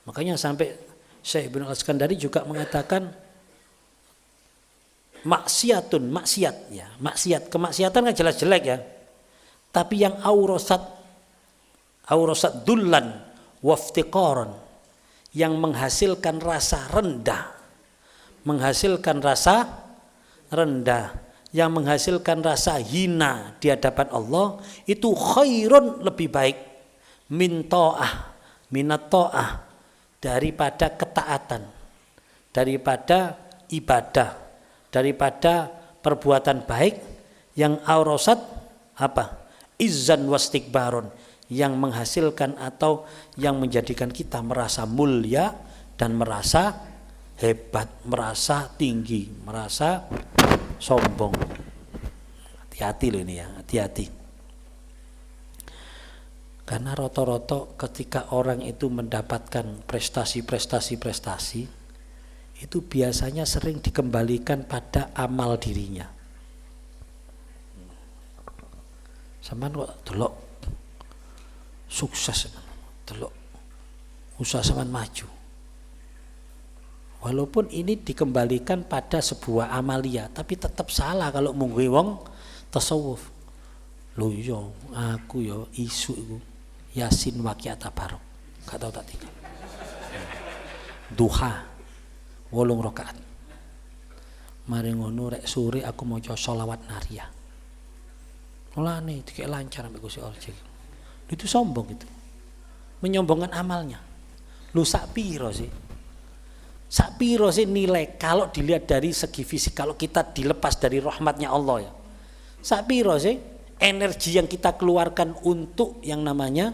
Makanya sampai Syekh Ibnu Al-Iskandari juga mengatakan maksiat, kemaksiatan kan jelas jelek ya. Tapi yang aurasat dullan waftiqaran, yang menghasilkan rasa rendah, yang menghasilkan rasa hina di hadapan Allah, itu khairun, lebih baik, minat ta'ah, daripada ketaatan, daripada ibadah, daripada perbuatan baik. Yang aurasat apa? Izzan wastikbaron, yang menghasilkan atau yang menjadikan kita merasa mulia dan merasa hebat, merasa tinggi, merasa sombong. Hati-hati loh ini ya, hati-hati. Karena roto-roto ketika orang itu mendapatkan prestasi, itu biasanya sering dikembalikan pada amal dirinya. Sampeyan kok delok sukses, delok usaha sampean maju. Walaupun ini dikembalikan pada sebuah amalia, tapi tetap salah kalau mungguhi wong tasawuf. Lho yo aku yo isu iku Yasin waqiat tabarok. Gak tau tak tinggal. Duha 8 rakaat. Mari ngono rek sore aku maca sholawat nariyah. Mulane dikek lancar ambek Gusti Allah. Itu sombong itu. Menyombongkan amalnya. Lu sak piro sih? Sak piro sih nilai kalau dilihat dari segi fisik, kalau kita dilepas dari rahmatnya Allah ya. Sak piro sih energi yang kita keluarkan untuk yang namanya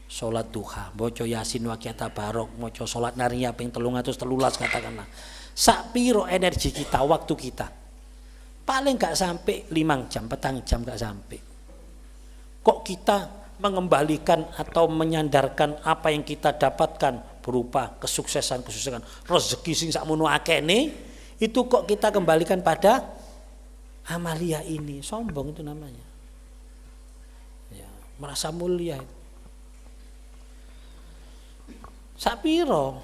sholat duha, maca Yasin waqiat tabarok, maca sholat nariyah ping 313 katakanlah. Sak piro energi kita, waktu kita? Paling gak sampai 5 jam, 4 jam gak sampai. Kok kita mengembalikan atau menyandarkan apa yang kita dapatkan berupa kesuksesan, rezeki sing sakmono akene, itu kok kita kembalikan pada amalia ini? Sombong itu namanya. Ya, merasa mulia. Sapiro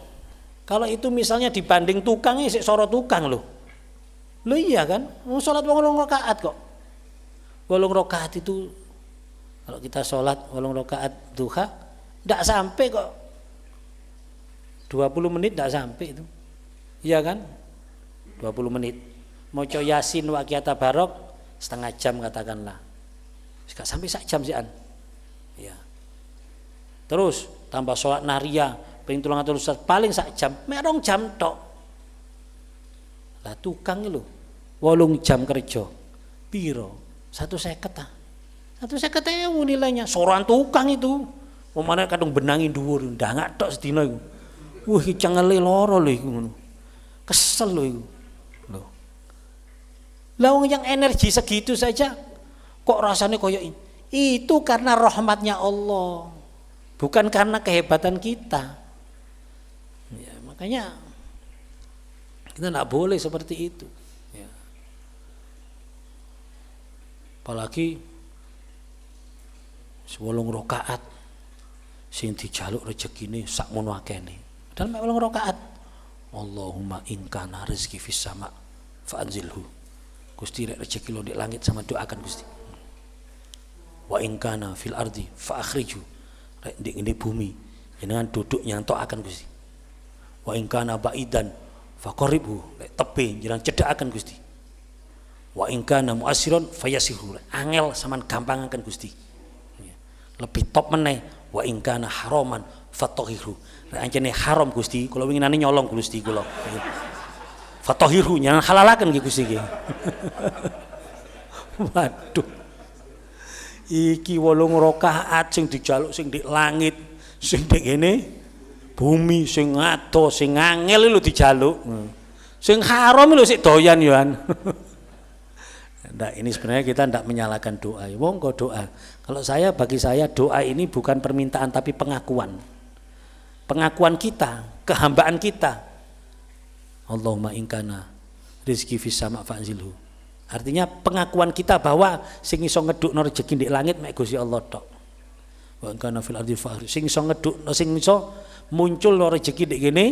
kalau itu misalnya dibanding tukang, sik soro tukang loh. Loh iya kan? Sholat 8 rakaat kok. 8 rakaat itu kalau kita sholat 8 rakaat duha ndak sampai kok. 20 menit ndak sampai itu. Iya kan? 20 menit. Maca Yasin waqiat tabarok setengah jam katakanlah. Gak sampai sak jam sih an. Ya. Terus tambah sholat nariyah ping 313 paling sak jam, mek 2 jam tok. Lah tukang lho 8 jam kerja. Piro? 150 ta. 150.000 nilainya. Soran tukang itu. Pemane kadung benangi dhuwur, ndangak tok sedina iku. Wah, iki cengele loro lho iku ngono. Kesel lho iku. Lho. Lah wong yang energi segitu saja kok rasanya koyo ini. Itu karena rahmatnya Allah. Bukan karena kehebatan kita. Ya, makanya kita tidak boleh seperti itu. Ya. Apalagi 8 rakaat sing dijaluk rezekine sakmono akene. Padahal mek 8 rakaat. Allahumma in kana rizqi fis sama fa'anzilhu. Gusti rek rezeki lo di langit sama doakan Gusti. Wa in kana fil ardi fa akhriju. Rek di bumi jenengan duduk nyantok akan Gusti. Wa in kana baidan fa qaribhu. Rek tebe jenengan cedhakaken Gusti. Wa in kana mu'assiran fayasihu. Angel sampean gampang akan Gusti. Lebih top meneh wa in kana haraman fatahiru. Rek ancene haram Gusti, kula winginane nyolong Gusti kula. Fatahiru nyangan halalaken nggih Gusti nggih. Waduh. Iki 8 rakaat sing dijaluk sing di langit, sing di kene bumi, sing ado, sing angel lho dijaluk. Sing haram lho sik doyan yoan. Nah, ini sebenarnya kita tidak menyalahkan doa. Monggo doa. Kalau bagi saya doa ini bukan permintaan tapi pengakuan. Pengakuan kita, kehambaan kita. Allahumma in kana rizqi fis sama fa'anzilhu. Artinya pengakuan kita bahwa sing iso ngedukno rezeki di langit mek Gusti Allah tok. Wa in kana fil ardi fa'ri. Sing iso ngedukno, sing iso munculno rezeki di kene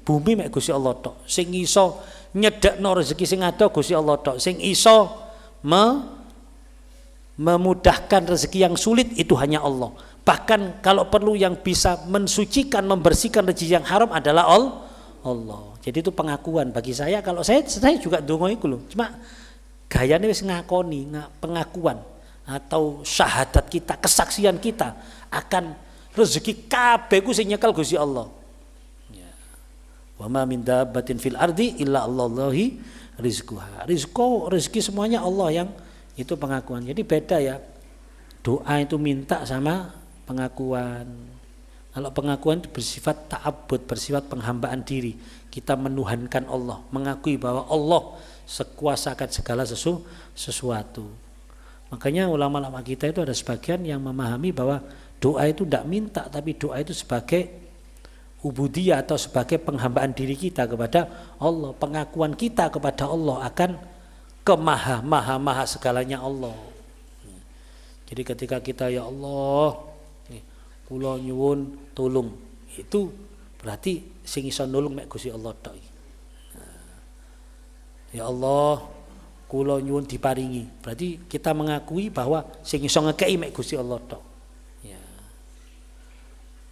bumi mek Gusti Allah tok. Sing iso nyedakno rezeki sing ada Gusti Allah tok. Sing iso memudahkan rezeki yang sulit itu hanya Allah. Bahkan kalau perlu yang bisa mensucikan, membersihkan rezeki yang haram adalah Allah. Jadi itu pengakuan bagi saya. Kalau saya juga donga iku lho. Cuma gayane wis ngakoni, pengakuan atau syahadat kita, kesaksian kita akan rezeki kabeh ku sing nyekel Gusti Allah. Ya. Wa ma min dabbatin fil ardi illa Allahi rizquha. Rezeki semuanya Allah yang itu pengakuan. Jadi beda ya. Doa itu minta sama pengakuan. Kalau pengakuan itu bersifat ta'abbud, bersifat penghambaan diri. Kita menuhankan Allah, mengakui bahwa Allah sekuasa akan segala sesuatu. Makanya ulama-ulama kita itu ada sebagian yang memahami bahwa doa itu tidak minta, tapi doa itu sebagai ubudiyah atau sebagai penghambaan diri kita kepada Allah, pengakuan kita kepada Allah akan maha segalanya Allah. Jadi ketika kita ya Allah, kula nyuwun tulung, itu berarti sing iso nulung mek Gusti Allah tok. Ya Allah, kula nyuwun diparingi, berarti kita mengakui bahwa sing iso ngekeki mek Gusti Allah tok.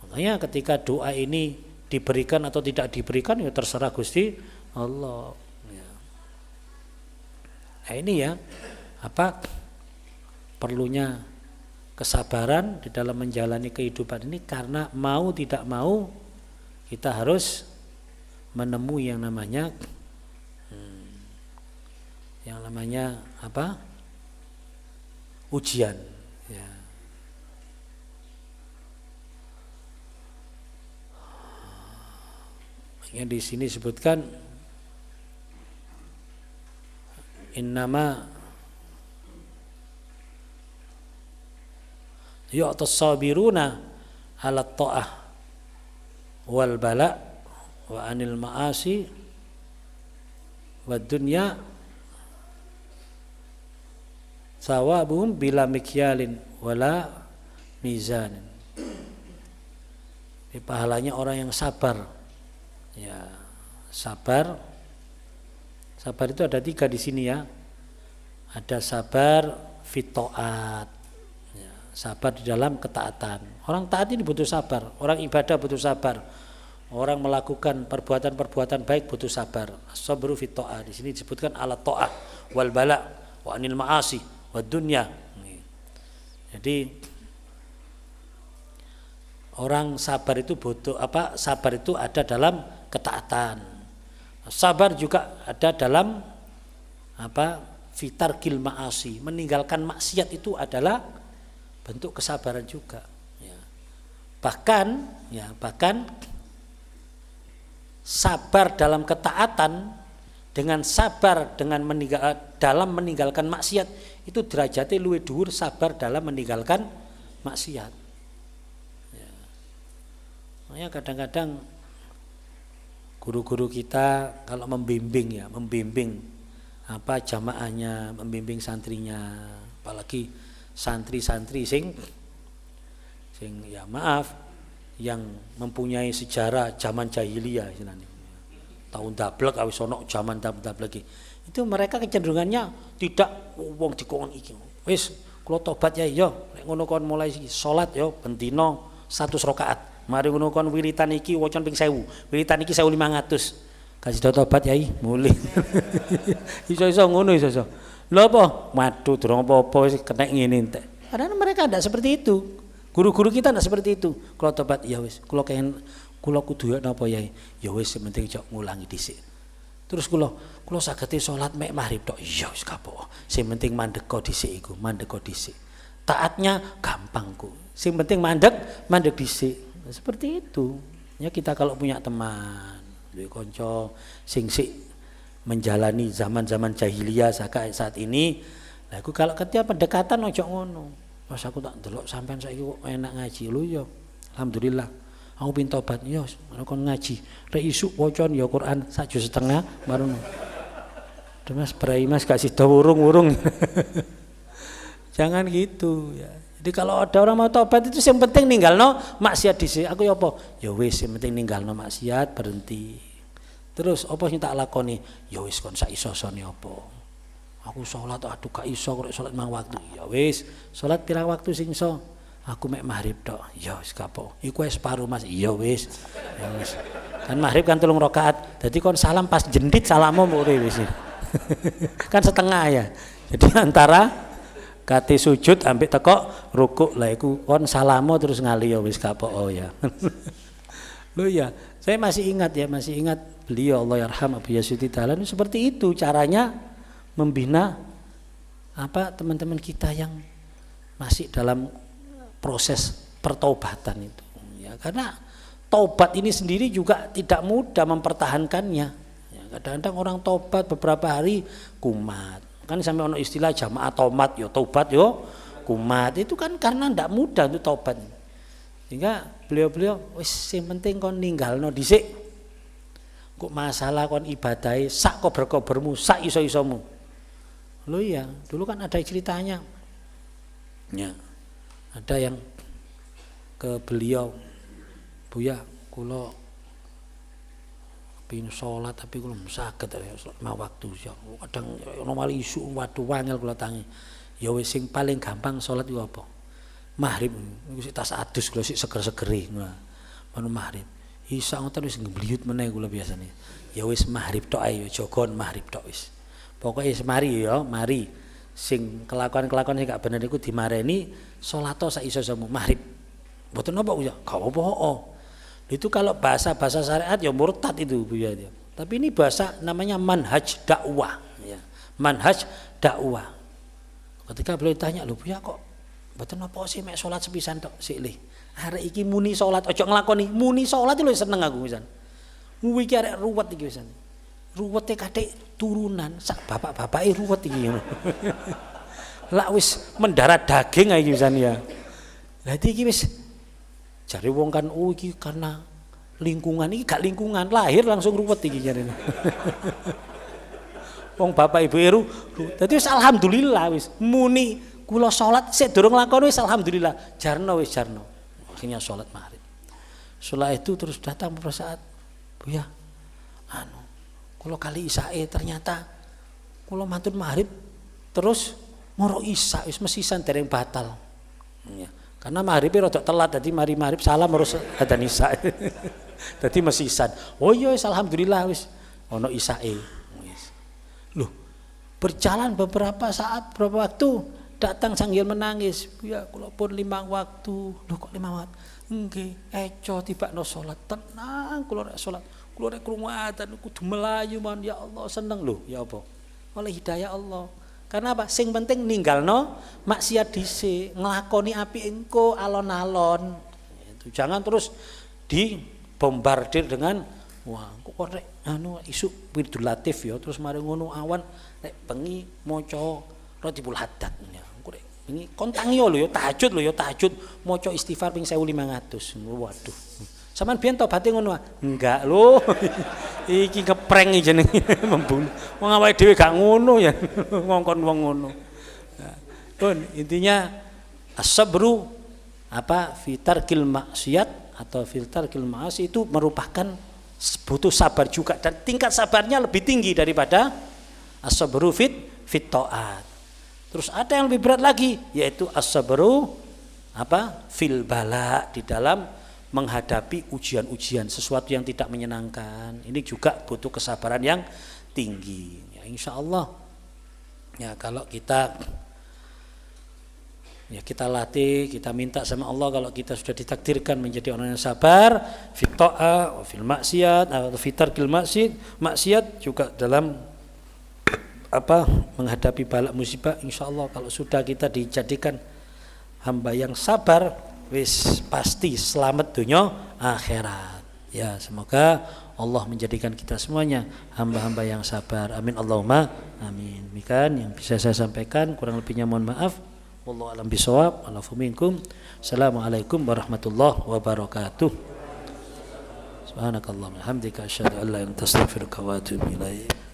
Makanya ketika doa ini diberikan atau tidak diberikan ya terserah Gusti Allah. Ya. Nah ini ya perlunya kesabaran di dalam menjalani kehidupan ini, karena mau tidak mau kita harus menemui yang namanya ujian. Ya. Yang di sini disebutkan innama yu'tas sabiruna ala ta'ah wal bala wa anil ma'asi wad dunya sawabum bila mikyalin wala mizanin. Ini pahalanya orang yang sabar. Ya, sabar itu ada 3 di sini ya. Ada sabar fitoat, ya, sabar di dalam ketaatan. Orang taat ini butuh sabar, orang ibadah butuh sabar, orang melakukan perbuatan-perbuatan baik butuh sabar. Sabru fitoat di sini disebutkan ala to'ah wal bala wa anil ma'asi wa dunya. Jadi orang sabar itu butuh Sabar itu ada dalam ketaatan. Sabar juga ada dalam fitar gil ma'asi, meninggalkan maksiat itu adalah bentuk kesabaran juga. Ya. Bahkan sabar dalam ketaatan dengan sabar dalam meninggalkan maksiat itu derajatnya luwih dhuwur sabar dalam meninggalkan maksiat. Ya. Makanya kadang-kadang guru-guru kita kalau membimbing jamaahnya, membimbing santrinya, apalagi santri-santri sing ya maaf yang mempunyai sejarah zaman jahiliyah istilahnya. Tahun dablek awis ono zaman dablek itu mereka kecenderungannya tidak wong dikon iki. Wis kula tobat ya yo, nek ngono kon mulai salat yo ben dina 100 rakaat. Mari ngono kon wiritan iki wacan ping 1000. Wiritan iki 1500. Kasih tobat yai, mulih. Iso-iso ngono iso-iso. Lha apa? Waduh durung apa-apa wis kenek ngene entek. Padahal mereka tidak seperti itu. Guru-guru kita tidak seperti itu. Kalau tobat ya wis, kula kudu ya napa yai? Ya wis penting aja ngulangi dhisik. Terus kula sagete salat mek maghrib tok. Ya wis kapok. Sing penting mandeka dhisik iku, mandeka dhisik. Taatnya gampang ku. Sing penting mandek dhisik. Seperti itu. Ya kita kalau punya teman, duwe kanca sing menjalani zaman-zaman jahiliyah saat ini, lah iku kalau ketika pendekatan ojo ngono. Mas aku tak ndelok sampean saiki kok enak ngaji lho ya. Alhamdulillah. Aku pin tobat ya, kon ngaji. Rek isuk wocon ya Quran 1,5 juz baru. Mas brai Mas kasih urung-urung. Jangan gitu ya. Jadi kalau ada orang mau tobat itu yang penting ninggalno maksiat dhisik. Aku ya apa? Ya wis yang penting ninggalno maksiat berhenti. Terus apa sing tak lakoni? Ya wis kon sak iso-isone apa? Aku sholat aduh gak iso kok sholat 5 waktu. Ya wis, sholat pirang waktu sing iso? Aku mek maghrib tok. Ya wis kapok. Iku wis separuh Mas. Ya wis. Ya wis. Kan maghrib kan 3 rakaat. Dadi kon salam pas jendit salammu mure wis. Kan setengah ya. Jadi antara kate sujud ambek teko rukuk lah iku kon salamu terus ngali ya wis kapok ya. Loh ya, saya masih ingat beliau Allah yarham Abu Yasyuti Dahlan seperti itu caranya membina teman-teman kita yang masih dalam proses pertaubatan itu ya, karena taubat ini sendiri juga tidak mudah mempertahankannya ya, kadang-kadang orang taubat beberapa hari kumat kan sampai ono istilah jamaah tomat yo taubat yo kumat itu kan karena tidak mudah untuk taubat sehingga beliau wis sing penting kon ninggalno dhisik kok masalah kon ibadahi sak kober-kobermu sak iso-isomu. Loh iya, dulu kan ada ceritanya. Ya. Ada yang ke beliau, Buya, kula pin salat tapi kula saged salat 5 waktu ya. Kadang ono mali isu waduh wangel kula tangi. Ya wis sing paling gampang salat iku apa? Maghrib niku sik tas adus kula sik seger-segeri. Nah, manu maghrib. Isa ngoten wis ngebliyut meneh kula biasane. Ya wis maghrib tok ae jaga maghrib tok wis. Pokoknya semari ya, mari sing kelakuan-kelakuan sing gak bener iku dimareni salat sak iso-isomu maghrib. Mboten napa ya, gak apa-apa. Itu kalau bahasa syariat ya murtad itu Bu ya. Tapi ini bahasa namanya manhaj dakwah ya. Manhaj dakwah. Ketika beliau tanya, "Lho Bu ya kok mboten napa sih mek salat sepisan tok sik le. Arek iki muni salat aja nglakoni, muni salat lho seneng aku pisan. Iki arek ruwet iki pisan. Ruwete kadek turunan sak bapak-bapake ruwet iki ngono. Lah wis mendarat daging iki pisan ya. Lah iki wis jare wong kan iki karena lingkungan iki gak lingkungan lahir langsung ruwet iki jarene. Wong bapak ibu eru dadi wis alhamdulillah wis muni kula salat sik durung lakoni wis alhamdulillah jarno wis jarno. Akhirnya salat maghrib. Setelah itu terus datang beberapa saat, Bu ya, kula kali isae ternyata kula mantun maghrib terus moro isa wis mesisan dereng batal. Ya. Karena maghrib rada telat dadi mari maghrib salam terus adzan isa. Dadi mesisan. Oh iya wis alhamdulillah wis ono isae. Wis. Loh, berjalan beberapa saat beberapa waktu datang sambil menangis. Ya kula pun 5 waktu. Loh kok 5 waktu? Nggih, eco tibakno salat tenang kula rek salat. Kulo nek krungu adzan kudu melayu man ya Allah seneng lho ya apa? Oleh hidayah Allah. Karena apa? Sing penting ninggalno maksiat dhisik, nglakoni apik engko alon-alon. Itu jangan terus dibombardir dengan wah kok rek anu isuk wirdul latif ya terus mari ngono awan nek bengi maca Ratibul Haddad ya. Engko rek bengi kontangi lho ya tahajud maca istighfar ping 1500. Waduh. Sampeyan biyen tobaté ngono ah? Enggak lho. Iki ngeprank iki jenenge membunuh. Wong awake dhewe gak ngono ya. Ngongkon wong ngono. Pun intinya as-sabru fi tarkil maksiat atau filtar ma'asi itu merupakan butuh sabar juga dan tingkat sabarnya lebih tinggi daripada as-sabru fit taat. Terus ada yang lebih berat lagi yaitu as-sabru fil bala di dalam menghadapi ujian-ujian sesuatu yang tidak menyenangkan. Ini juga butuh kesabaran yang tinggi. Ya insya Allah ya kalau kita latih, kita minta sama Allah kalau kita sudah ditakdirkan menjadi orang yang sabar fit ta'ah, fil maksiat atau fitarkil maksiat juga dalam menghadapi bala musibah. Insyaallah kalau sudah kita dijadikan hamba yang sabar wis pasti selamat dunia akhirat. Ya semoga Allah menjadikan kita semuanya hamba-hamba yang sabar. Amin Allahumma amin. Demikian yang bisa saya sampaikan, kurang lebihnya mohon maaf. Wallahu a'lam bishawab. Alafu minkum. Assalamualaikum warahmatullahi wabarakatuh. Subhanakallahumma hamdika asyhadu an la ilaha illa anta astaghfiruka wa atubu ilaik.